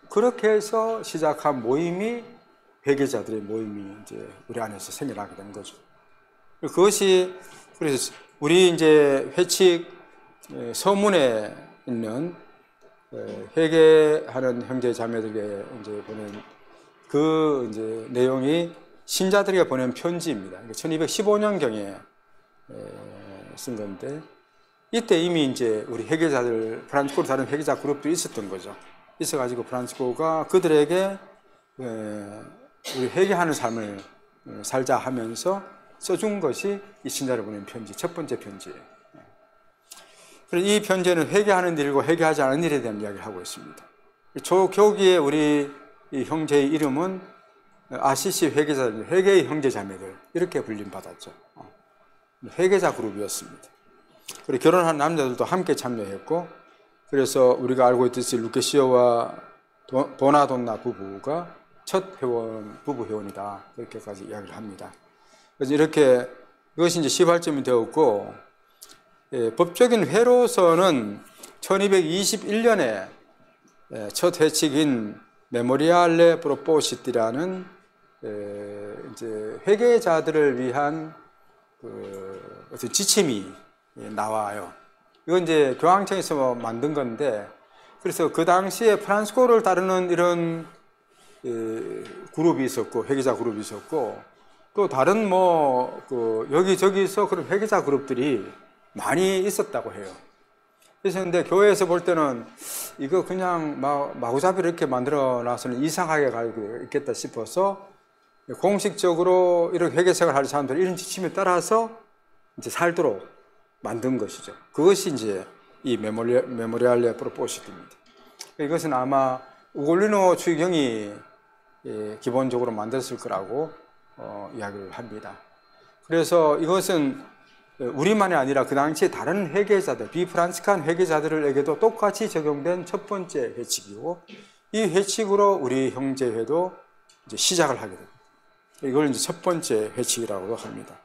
Speaker 1: 그렇게 해서 시작한 모임이 회개자들의 모임이 이제 우리 안에서 생겨나게 된 거죠. 그것이 그래서 우리 이제 회칙 서문에 있는 회개하는 형제 자매들에게 이제 보낸 그 이제 내용이 신자들에게 보낸 편지입니다. 1215년경에 쓴 건데, 이때 이미 이제 우리 회개자들, 프란치스코를 다른 회개자 그룹들이 있었던 거죠. 있어가지고 프란치스코가 그들에게 우리 회개하는 삶을 살자 하면서 써준 것이 이 신자를 보낸 편지, 첫 번째 편지예요. 그래서 이 편지는 회개하는 일이고 회개하지 않은 일에 대한 이야기를 하고 있습니다. 교기에 우리 이 형제의 이름은 아시시 회개자들, 회개의 형제 자매들 이렇게 불림받았죠. 회개자 그룹이었습니다. 그리고 결혼한 남자들도 함께 참여했고, 그래서 우리가 알고 있듯이 루케시오와 도나돈나 부부가 첫 회원, 부부 회원이다, 그렇게까지 이야기를 합니다. 그래서 이렇게 이것이 이제 시발점이 되었고, 법적인 회로서는 1221년에 첫 회칙인 메모리알레 프로포시티라는 이제 회개자들을 위한 그 어떤 지침이 나와요. 이건 이제 교황청에서 만든 건데, 그래서 그 당시에 프란치스코를 따르는 이런 그룹이 있었고, 회개자 그룹이 있었고, 또 다른 그 여기저기서 그런 회개자 그룹들이 많이 있었다고 해요. 그래서 근데 교회에서 볼 때는 이거 그냥 마구잡이로 이렇게 만들어 놔서는 이상하게 가고 있겠다 싶어서 공식적으로 이런 회개생활을 하는 사람들이 이런 지침에 따라서 이제 살도록 만든 것이죠. 그것이 이제 이 메모리알레 프로포시티입니다. 이것은 아마 우골리노 추기경이 기본적으로 만들었을 거라고 이야기를 합니다. 그래서 이것은 우리만이 아니라 그 당시에 다른 회개자들, 비프란치스칸 회개자들에게도 똑같이 적용된 첫 번째 회칙이고, 이 회칙으로 우리 형제회도 이제 시작을 하게 됩니다. 이걸 이제 첫 번째 회칙이라고도 합니다.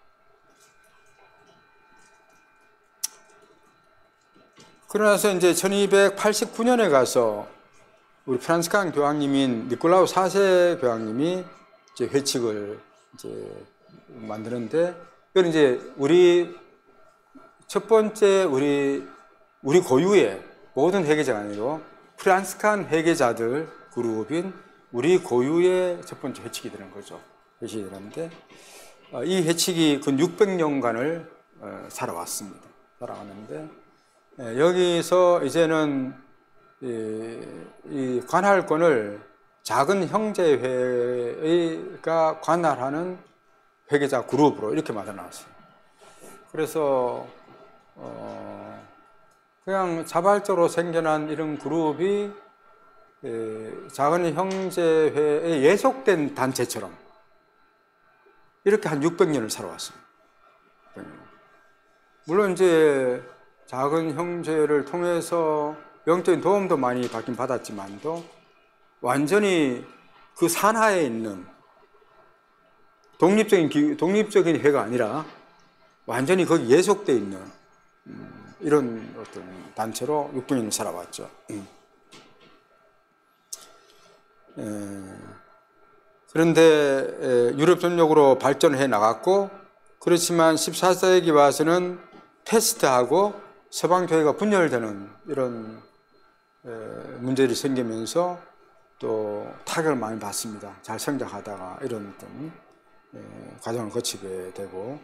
Speaker 1: 그러나서 이제 1289년에 가서 우리 프란치스칸 교황님인 니콜라우 4세 교황님이 이제 회칙을 이제 만드는데, 이건 이제 첫 번째 우리 고유의 모든 회개자가 아니고 프란치스칸 회개자들 그룹인 우리 고유의 첫 번째 회칙이 되는 거죠. 회칙이 되는데, 이 회칙이 근 600년간을 살아왔습니다. 살아왔는데, 여기서 이제는 이 관할권을 작은 형제회가 관할하는 회개자 그룹으로 이렇게 만들어놨어요. 그래서 그냥 자발적으로 생겨난 이런 그룹이 작은 형제회에 예속된 단체처럼 이렇게 한 600년을 살아왔습니다. 물론 이제 작은 형제를 통해서 영적인 도움도 많이 받긴 받았지만도 완전히 그 산하에 있는 독립적인 회가 아니라 완전히 거기 예속되어 있는 이런 어떤 단체로 600년을 살아왔죠. 그런데 유럽 전역으로 발전해 나갔고, 그렇지만 14세기 와서는 패스트하고 서방교회가 분열되는 이런 문제들이 생기면서 또 타격을 많이 받습니다. 잘 성장하다가 이런 어떤 과정을 거치게 되고,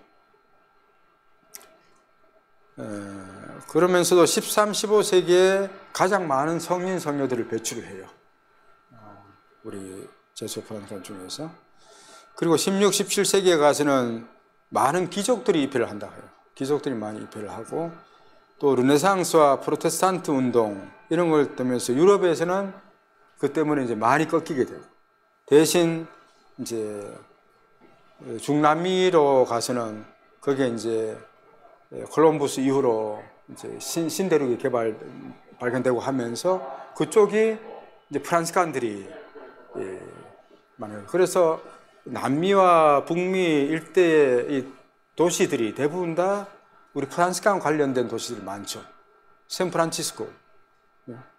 Speaker 1: 그러면서도 13, 15세기에 가장 많은 성인 성녀들을 배출을 해요. 우리 제소프란간 중에서. 그리고 16, 17세기에 가서는 많은 귀족들이 입회를 한다고 해요. 귀족들이 많이 입회를 하고, 또 르네상스와 프로테스탄트 운동 이런 걸 뜨면서 유럽에서는 그 때문에 이제 많이 꺾이게 되고, 대신 이제 중남미로 가서는 거기에 이제 콜럼부스 이후로 이제 신대륙이 발견되고 하면서 그쪽이 이제 프란치스칸들이 많아요. 그래서 남미와 북미 일대의 이 도시들이 대부분 다 우리 프란치스칸 관련된 도시들이 많죠. 샌프란시스코,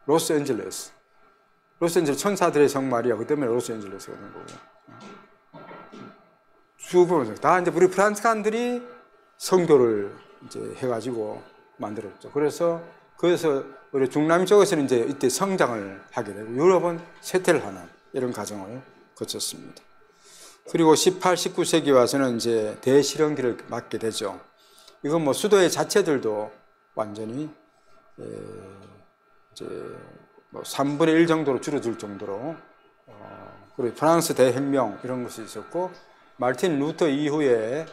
Speaker 1: 로스앤젤레스 천사들의 성 마리아, 그 때문에 로스앤젤레스가 된 거고. 주변에서 다 이제 우리 프란치스칸들이 성교를 이제 해가지고 만들었죠. 그래서 그래서 우리 중남미 쪽에서는 이제 이때 성장을 하게 되고 유럽은 쇠퇴를 하는 이런 과정을 거쳤습니다. 그리고 18, 19세기 와서는 이제 대실현기를 맞게 되죠. 이건 뭐 수도의 자체들도 완전히 이제 뭐 3분의 1 정도로 줄어들 정도로 그리고 프랑스 대혁명 이런 것이 있었고 마르틴 루터 이후에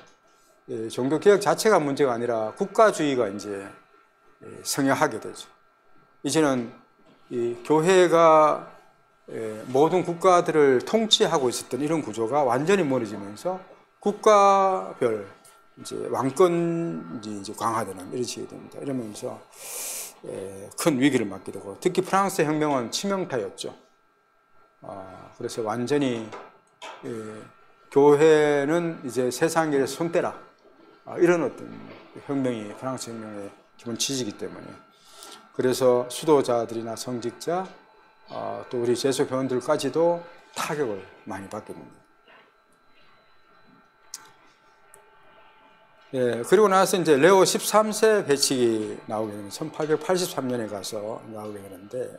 Speaker 1: 종교개혁 자체가 문제가 아니라 국가주의가 이제 성행하게 되죠. 이제는 이 교회가 모든 국가들을 통치하고 있었던 이런 구조가 완전히 무너지면서 국가별 이제 왕권이 이제 강화되는 이렇게 됩니다. 이러면서 큰 위기를 맞게 되고 특히 프랑스 혁명은 치명타였죠. 그래서 완전히 교회는 이제 세상 일에 손 떼라 이런 어떤 혁명이 프랑스 혁명의 기본 취지이기 때문에 그래서 수도자들이나 성직자 또 우리 제소 교원들까지도 타격을 많이 받게 됩니다. 그리고 나서 이제 레오 13세 배칙이 나오게 되면 1883년에 가서 나오게 되는데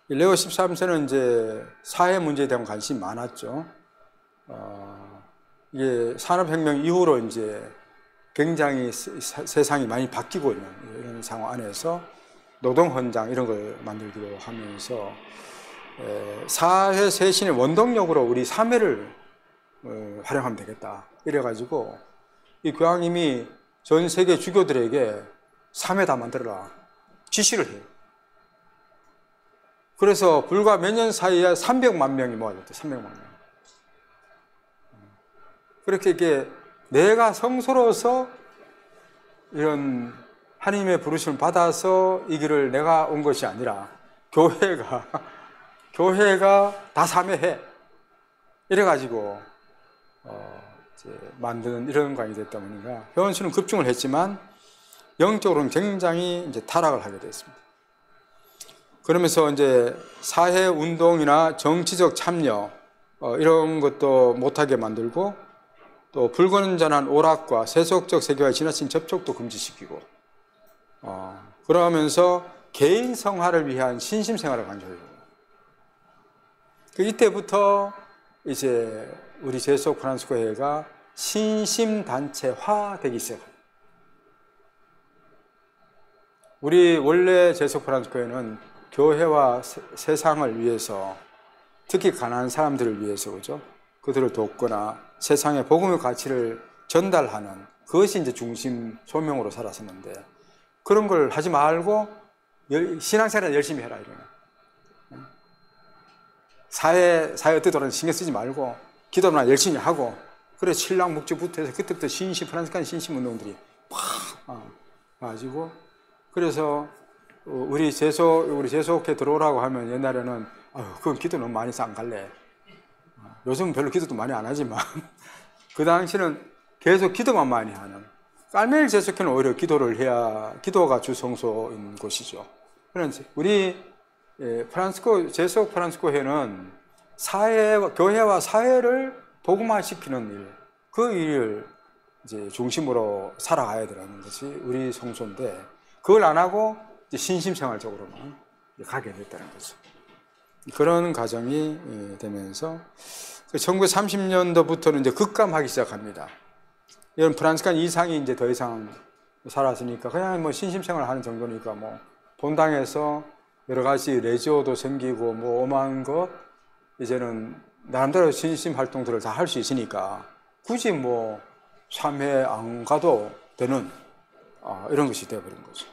Speaker 1: 레오 13세는 이제 사회 문제에 대한 관심이 많았죠. 이게 산업혁명 이후로 이제 굉장히 세상이 많이 바뀌고 있는 이런 상황 안에서 노동헌장 이런 걸 만들기로 하면서 사회 쇄신의 원동력으로 우리 사회를 활용하면 되겠다. 이래가지고 이 교황님이 전 세계 주교들에게 사회다 만들어라 지시를 해요. 그래서 불과 몇 년 사이에 300만 명이 모아졌대. 300만 명. 그렇게 이게 내가 성소로서 이런 하나님의 부르심을 받아서 이 길을 내가 온 것이 아니라 교회가 다 사매해. 이래가지고 이제 만드는 이런 관이 됐다 보니까 회원수는 급증을 했지만 영적으로는 굉장히 이제 타락을 하게 됐습니다. 그러면서 이제 사회 운동이나 정치적 참여 이런 것도 못하게 만들고 또 불건전한 오락과 세속적 세계와의 지나친 접촉도 금지시키고 그러면서 개인 성화를 위한 신심 생활을 강조해요. 이때부터 이제 우리 제소 프란스코 회가 신심 단체화 되기 시작합니다. 우리 원래 제소 프란스코 회는 교회와 세상을 위해서 특히 가난한 사람들을 위해서 그죠? 그들을 돕거나 세상에 복음의 가치를 전달하는 그것이 이제 중심 소명으로 살았었는데 그런 걸 하지 말고 신앙생활을 열심히 해라 이러면 사회 뜻대로 신경 쓰지 말고 기도나 열심히 하고 그래 신랑 목적부터 해서 그때부터 프랑스칸 신심 운동들이 팍 가지고 그래서 우리 제소교회 들어오라고 하면 옛날에는 그건 기도 너무 많이 해서 안 갈래. 요즘은 별로 기도도 많이 안 하지만 그 당시는 계속 기도만 많이 하는 깔멜 제소교회는 오히려 기도를 해야 기도가 주 성소인 곳이죠. 그런데 우리 제소 프란스코 회는 교회와 사회를 복음화시키는 일, 그 일을 이제 중심으로 살아가야 되는 것이 우리 성소인데 그걸 안 하고 신심생활적으로만 가게 됐다는 거죠. 그런 과정이 되면서 1930년도부터는 이제 급감하기 시작합니다. 이런 프란스칸 이상이 이제 더 이상 살았으니까 그냥 뭐 신심생활 하는 정도니까 뭐 본당에서 여러 가지 레지오도 생기고 뭐 오만 것 이제는 나름대로 신심 활동들을 다 할 수 있으니까 굳이 뭐 3회 안 가도 되는 이런 것이 되어버린 거죠.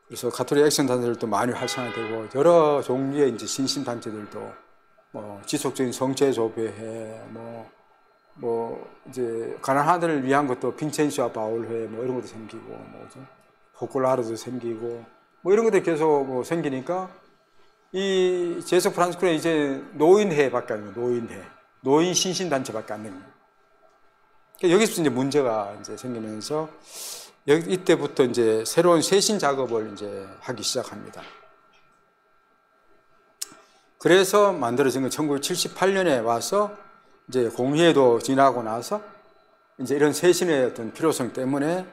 Speaker 1: 그래서 가톨릭 액션 단체들도 많이 활성화되고 여러 종류의 이제 신심 단체들도 지속적인 성체조배회 뭐 이제 가난하들을 위한 것도 빈첸시아 바울회 뭐 이런 것도 생기고 뭐죠 포콜라르도 생기고 뭐 이런 것들이 계속 생기니까 이 제소 프란스코는 이제 노인회밖에 안 돼요. 노인 신심 단체밖에 안 됩니다. 그러니까 여기서 이제 문제가 이제 생기면서 이때부터 이제 새로운 쇄신 작업을 이제 하기 시작합니다. 그래서 만들어진 건 1978년에 와서 이제 공의회도 지나고 나서 이제 이런 쇄신의 어떤 필요성 때문에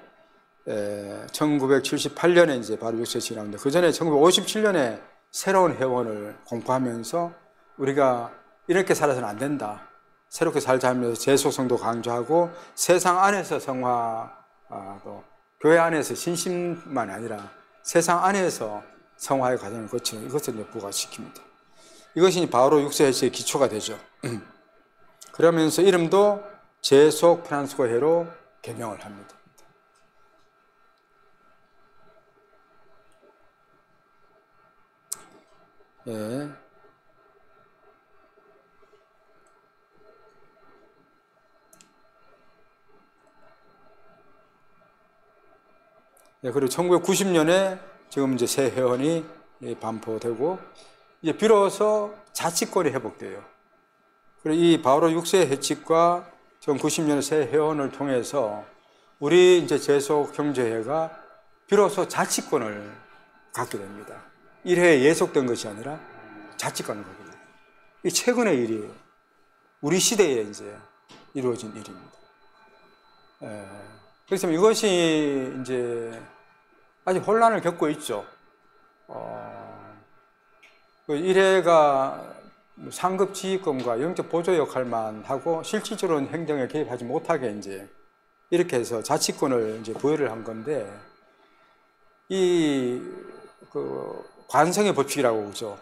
Speaker 1: 1978년에 이제 바로 육세 지나는데 그 전에 1957년에 새로운 회원을 공포하면서 우리가 이렇게 살아서는 안 된다. 새롭게 살자 하면서 재속성도 강조하고 세상 안에서 성화도 교회 안에서 신심만이 아니라 세상 안에서 성화의 과정을 거치는 이것을 이제 부과시킵니다. 이것이 바로 육세 해체의 기초가 되죠. 그러면서 이름도 재속 프란스코회로 개명을 합니다. 예. 예, 그리고 1990년에 지금 이제 새 회원이 반포되고 이제 비로소 자치권이 회복돼요. 그리고 이 바오로 6세 해칙과 지금 90년에 새 회원을 통해서 우리 이제 재속 형제회가 비로소 자치권을 갖게 됩니다. 1회에 예속된 것이 아니라 자치권을 갖게 됩니다. 이 최근의 일이에요. 우리 시대에 이제 이루어진 일입니다. 그래서 이것이 이제 아직 혼란을 겪고 있죠. 그 1회가 상급 지휘권과 영적 보조 역할만 하고 실질적으로는 행정에 개입하지 못하게 이제 이렇게 해서 자치권을 이제 부여를 한 건데 그 관성의 법칙이라고 그러죠.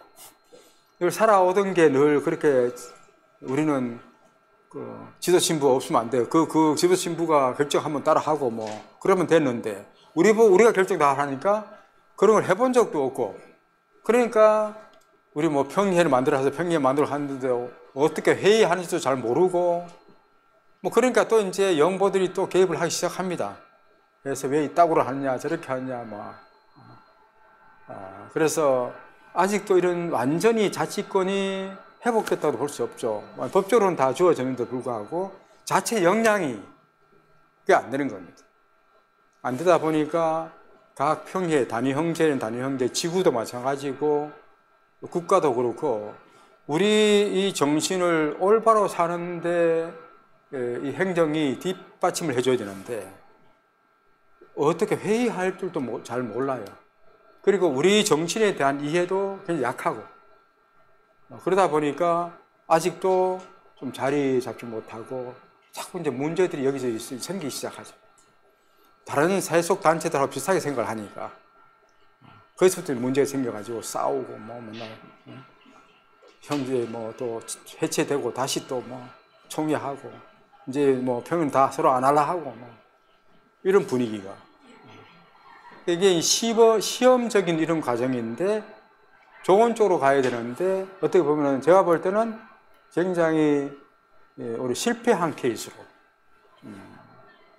Speaker 1: 이걸 살아오던 게 늘 그렇게 우리는 그 지도 신부 없으면 안 돼요. 그 지도 신부가 결정 한번 따라 하고 뭐 그러면 됐는데 우리가 결정 다 하니까 그런 걸 해본 적도 없고 그러니까 우리 뭐 평의회를 만들어서 평의회 만들어 하는데 어떻게 회의하는지도 잘 모르고 뭐 그러니까 또 이제 영보들이 또 개입을 하기 시작합니다. 그래서 왜 이따구로 하느냐 저렇게 하느냐 뭐 그래서 아직도 이런 완전히 자치권이 회복됐다고 볼 수 없죠. 법적으로는 다 주어졌는데도 불구하고 자체 역량이 그게 안 되는 겁니다. 안 되다 보니까 각 평회, 단위 형제는 단위 형제, 지구도 마찬가지고 국가도 그렇고 우리 이 정신을 올바로 사는데 이 행정이 뒷받침을 해줘야 되는데 어떻게 회의할 줄도 잘 몰라요. 그리고 우리 정신에 대한 이해도 굉장히 약하고 그러다 보니까 아직도 좀 자리 잡지 못하고 자꾸 이제 문제들이 여기서 생기기 시작하죠. 다른 세속 단체들하고 비슷하게 생각을 하니까 거기서부터 문제가 생겨가지고 싸우고 뭐 맨날 형제 뭐 또 해체되고 다시 또 뭐 총회하고 이제 뭐 평은 다 서로 안 하려 하고 뭐 이런 분위기가 이게 시험적인 이런 과정인데 좋은 쪽으로 가야 되는데 어떻게 보면 제가 볼 때는 굉장히 우리 실패한 케이스로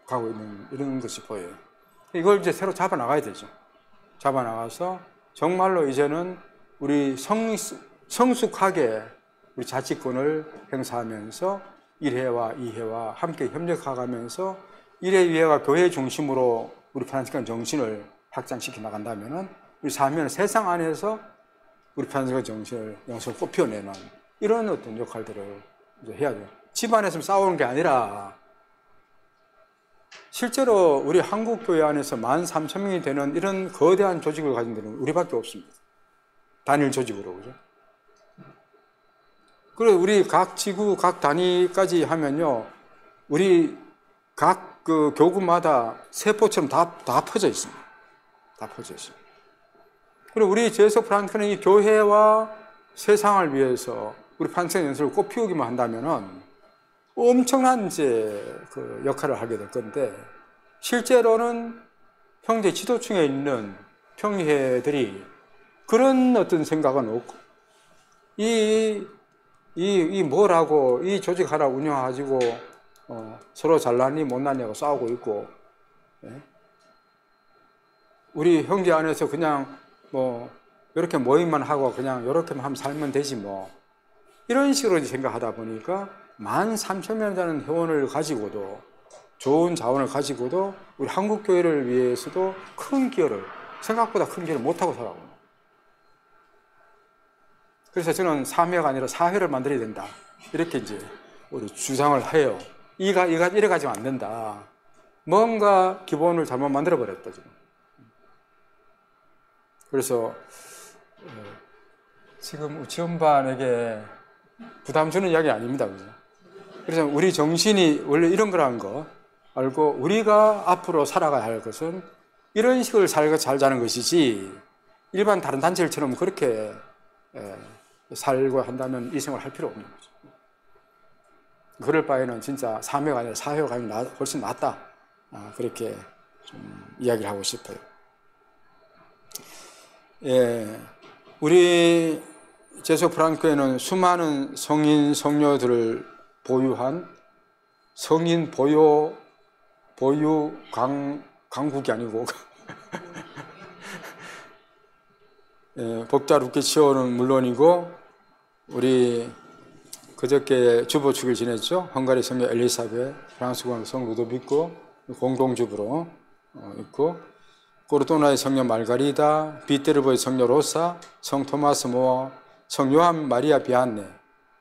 Speaker 1: 가고 있는 이런 것이 보여요. 이걸 이제 새로 잡아 나가야 되죠. 잡아 나가서 정말로 이제는 우리 성숙하게 우리 자치권을 행사하면서 1회와 2회와 함께 협력하면서 1회, 2회가 교회 중심으로 우리 프란치스칸 정신을 확장시켜 나간다면은 우리 사면은 세상 안에서 우리 프란치스칸 정신을 영성을 꽃피워내는 이런 어떤 역할들을 이제 해야죠. 집안에서 싸우는 게 아니라 실제로 우리 한국 교회 안에서 13,000명이 되는 이런 거대한 조직을 가진 데는 우리밖에 없습니다. 단일 조직으로 그죠? 그리고 우리 각 지구, 각 단위까지 하면요, 우리 각 그 교구마다 세포처럼 다 퍼져 있습니다. 다 퍼져 있습니다. 그리고 우리 재속 프란치스칸은 이 교회와 세상을 위해서 우리 프란치스칸 연수를 꽃피우기만 한다면은 엄청난 이제 그 역할을 하게 될 건데 실제로는 형제 지도층에 있는 평의회들이 그런 어떤 생각은 없고 뭐라고 이 조직 하나 운영해가지고 서로 잘났니 못났냐고 싸우고 있고 예? 우리 형제 안에서 그냥 뭐 이렇게 모임만 하고 그냥 이렇게만 하면 살면 되지 뭐 이런 식으로 생각하다 보니까 13,000명 되는 회원을 가지고도 좋은 자원을 가지고도 우리 한국교회를 위해서도 큰 기여를 생각보다 큰 기여를 못하고 살아요. 그래서 저는 3회가 아니라 4회를 만들어야 된다 이렇게 이제 우리 주장을 해요. 이래 가지면 안 된다. 뭔가 기본을 잘못 만들어 버렸다 지금. 그래서 지금 우치원반에게 부담 주는 이야기 아닙니다, 그죠? 그래서 우리 정신이 원래 이런 거라는 거 알고 우리가 앞으로 살아가야 할 것은 이런 식으로 살자는 것이지 일반 다른 단체들처럼 그렇게 살고 한다면 이 생활을 할 필요 없는 거죠. 그럴 바에는 진짜 사회가 아니라 사회가 훨씬 낫다. 그렇게 좀 이야기를 하고 싶어요. 예, 우리 제소 프랑크에는 수많은 성인 성녀들을 보유한 성인 보유 강국이 아니고 예, 복자 루키치오는 물론이고 우리 그저께 주보 축을 지냈죠. 헝가리 성녀 엘리사벳, 프랑스 성 루도비코 공동주부로 있고 코르도나의 성녀 말가리다, 비테르보의 성녀 로사, 성 토마스 모어, 성 요한 마리아 비안네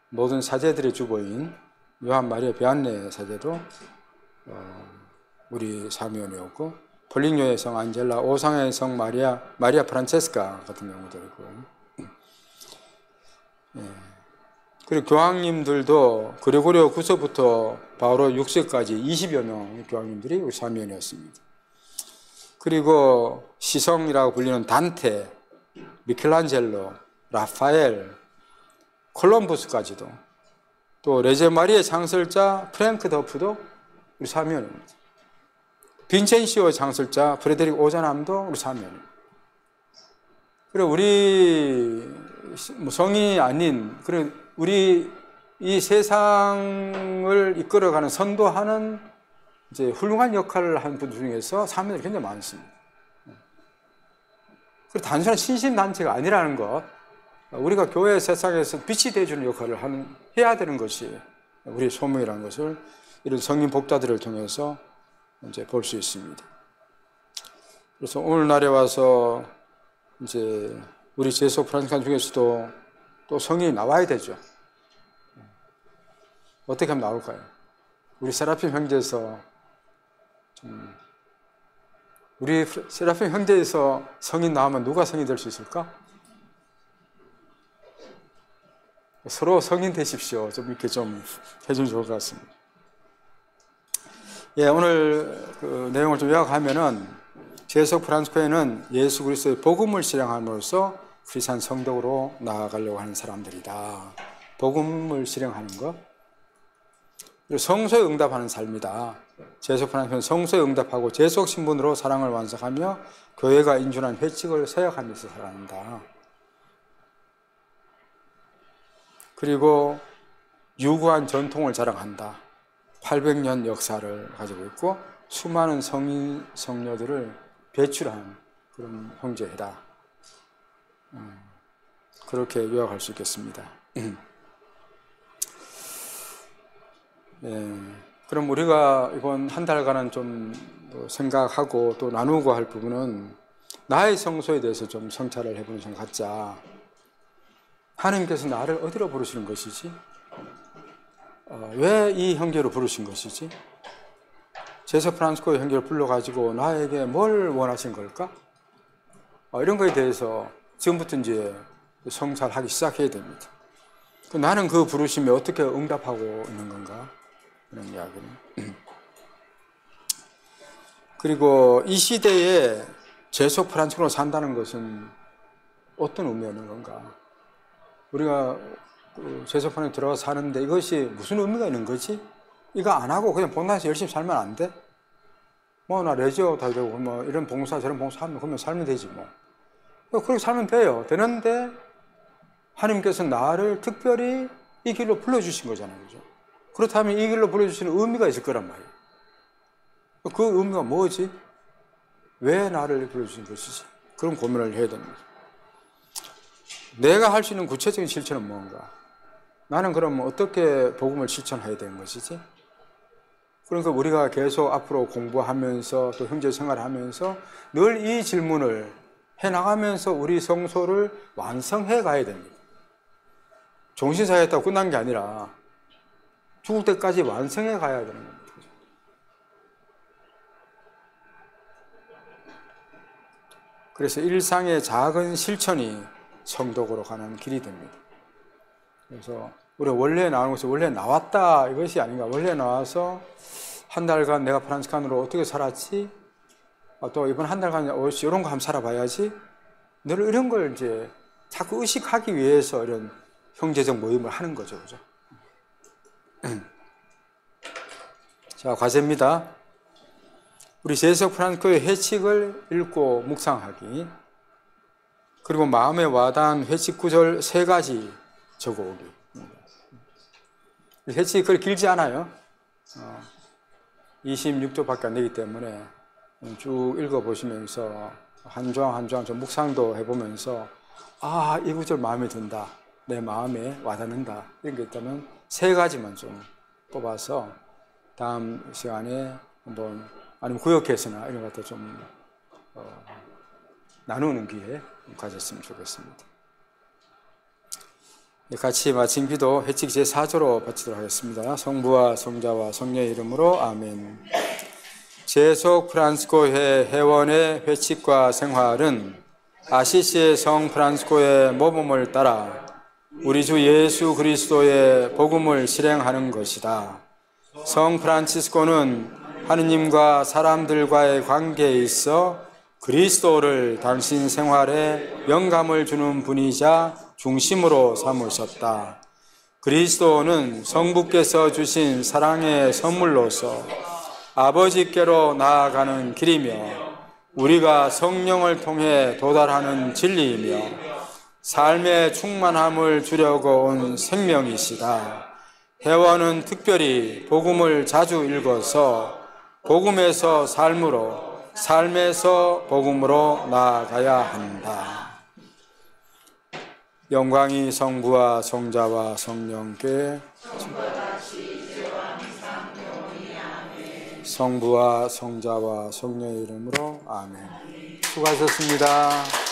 Speaker 1: 모든 사제들의 주보인 요한 마리아 비안네 사제도 우리 사미원이었고 폴리뇨의 성 안젤라, 오상의 성 마리아 프란체스카 같은 경우도 있고 예. 그리고 교황님들도 그리고리오 9세부터 바오로 6세까지 20여 명의 교황님들이 우리 사미원이었습니다. 그리고 시성이라고 불리는 단테, 미켈란젤로, 라파엘, 콜럼부스까지도 또 레제마리의 창설자 프랭크 더프도 우리 사미원입니다. 빈첸시오의 창설자 프레데릭 오자남도 우리 사미원입니다. 그리고 우리 성인이 아닌 그런 우리 이 세상을 이끌어가는 선도하는 이제 훌륭한 역할을 하는 분들 중에서 사미원이 굉장히 많습니다. 그리고 단순한 신신단체가 아니라는 것, 우리가 교회 세상에서 빛이 되어주는 역할을 해야 되는 것이 우리의 소명이라는 것을 이런 성인 복자들을 통해서 이제 볼 수 있습니다. 그래서 오늘날에 와서 이제 우리 제소 프란치스칸 중에서도 또 성인이 나와야 되죠. 어떻게 하면 나올까요? 우리 세라핌 형제에서 우리 세라핌 형제에서 성인 나오면 누가 성인 될 수 있을까? 서로 성인 되십시오. 좀 이렇게 좀 해주면 좋을 것 같습니다. 예, 오늘 그 내용을 좀 요약하면은 제소 프란치스코에는 예수 그리스도의 복음을 실행함으로써 크리스찬 성덕으로 나아가려고 하는 사람들이다. 복음을 실행하는 것. 그리고 성소에 응답하는 삶이다. 제소 프란치스코는 성소에 응답하고 제속 신분으로 사랑을 완성하며 교회가 인준한 회칙을 서약하면서 살아간다. 그리고 유구한 전통을 자랑한다. 800년 역사를 가지고 있고 수많은 성인 성녀들을 배출한 그런 형제다. 그렇게 요약할 수 있겠습니다. 네, 그럼 우리가 이번 한 달간은 좀 생각하고 또 나누고 할 부분은 나의 성소에 대해서 좀 성찰을 해보는 시간 갖자. 하나님께서 나를 어디로 부르시는 것이지? 왜 이 형제로 부르신 것이지? 제소 프란치스코의 형제를 불러가지고 나에게 뭘 원하신 걸까? 이런 거에 대해서 지금부터 이제 성찰하기 시작해야 됩니다. 나는 그 부르심에 어떻게 응답하고 있는 건가? 그런 이야기는. 그리고 이 시대에 제소 프란치스코로 산다는 것은 어떤 의미가 있는 건가? 우리가 제소 프란치스코에 들어가서 사는데 이것이 무슨 의미가 있는 거지? 이거 안 하고 그냥 본당에서 열심히 살면 안 돼? 나 레저 다 되고 뭐 이런 봉사 저런 봉사 하면 그러면 살면 되지 뭐. 그렇게 살면 돼요. 되는데 하나님께서 나를 특별히 이 길로 불러주신 거잖아요. 그죠? 그렇다면 이 길로 불러주시는 의미가 있을 거란 말이에요. 그 의미가 뭐지? 왜 나를 불러주신 것이지? 그런 고민을 해야 됩니다. 내가 할 수 있는 구체적인 실천은 뭔가? 나는 그럼 어떻게 복음을 실천해야 되는 것이지? 그러니까 우리가 계속 앞으로 공부하면서 또 형제 생활하면서 늘 이 질문을 해나가면서 우리 성소를 완성해 가야 됩니다. 종신사였다고 끝난 게 아니라 죽을 때까지 완성해 가야 되는 겁니다. 그래서 일상의 작은 실천이 성덕으로 가는 길이 됩니다. 그래서 우리가 원래 나오는 것이 원래 나왔다 이것이 아닌가. 원래 나와서 한 달간 내가 프란치스칸으로 어떻게 살았지? 또 이번 한 달간 이런 거 한번 살아봐야지. 늘 이런 걸 이제 자꾸 의식하기 위해서 이런 형제적 모임을 하는 거죠. 그죠? 자, 과제입니다. 우리 제석 프란치스코의 회칙을 읽고 묵상하기. 그리고 마음에 와닿은 회칙 구절 3가지 적어오기. 회칙이 그렇게 길지 않아요. 26조밖에 안 되기 때문에 쭉 읽어보시면서 한 장 한 장 좀 묵상도 해보면서 이 구절 마음에 든다. 내 마음에 와닿는다. 이런 게 있다면 3가지만 좀 뽑아서 다음 시간에 한번 아니면 구역회서나 이런 것도 좀 나누는 기회 가졌으면 좋겠습니다. 같이 마친 기도 회칙 제4조로 바치도록 하겠습니다. 성부와 성자와 성령의 이름으로 아멘. 제속 프란치스코회 회원의 회칙과 생활은 아시시의 성 프란치스코의 모범을 따라 우리 주 예수 그리스도의 복음을 실행하는 것이다. 성 프란치스코는 하느님과 사람들과의 관계에 있어 그리스도를 당신 생활에 영감을 주는 분이자 중심으로 삼으셨다. 그리스도는 성부께서 주신 사랑의 선물로서 아버지께로 나아가는 길이며 우리가 성령을 통해 도달하는 진리이며 삶의 충만함을 주려고 온 생명이시다. 회원은 특별히 복음을 자주 읽어서 복음에서 삶으로, 삶에서 복음으로 나아가야 한다. 영광이 성부와 성자와 성령께 성부와 성자와 성령의 이름으로 아멘. 수고하셨습니다.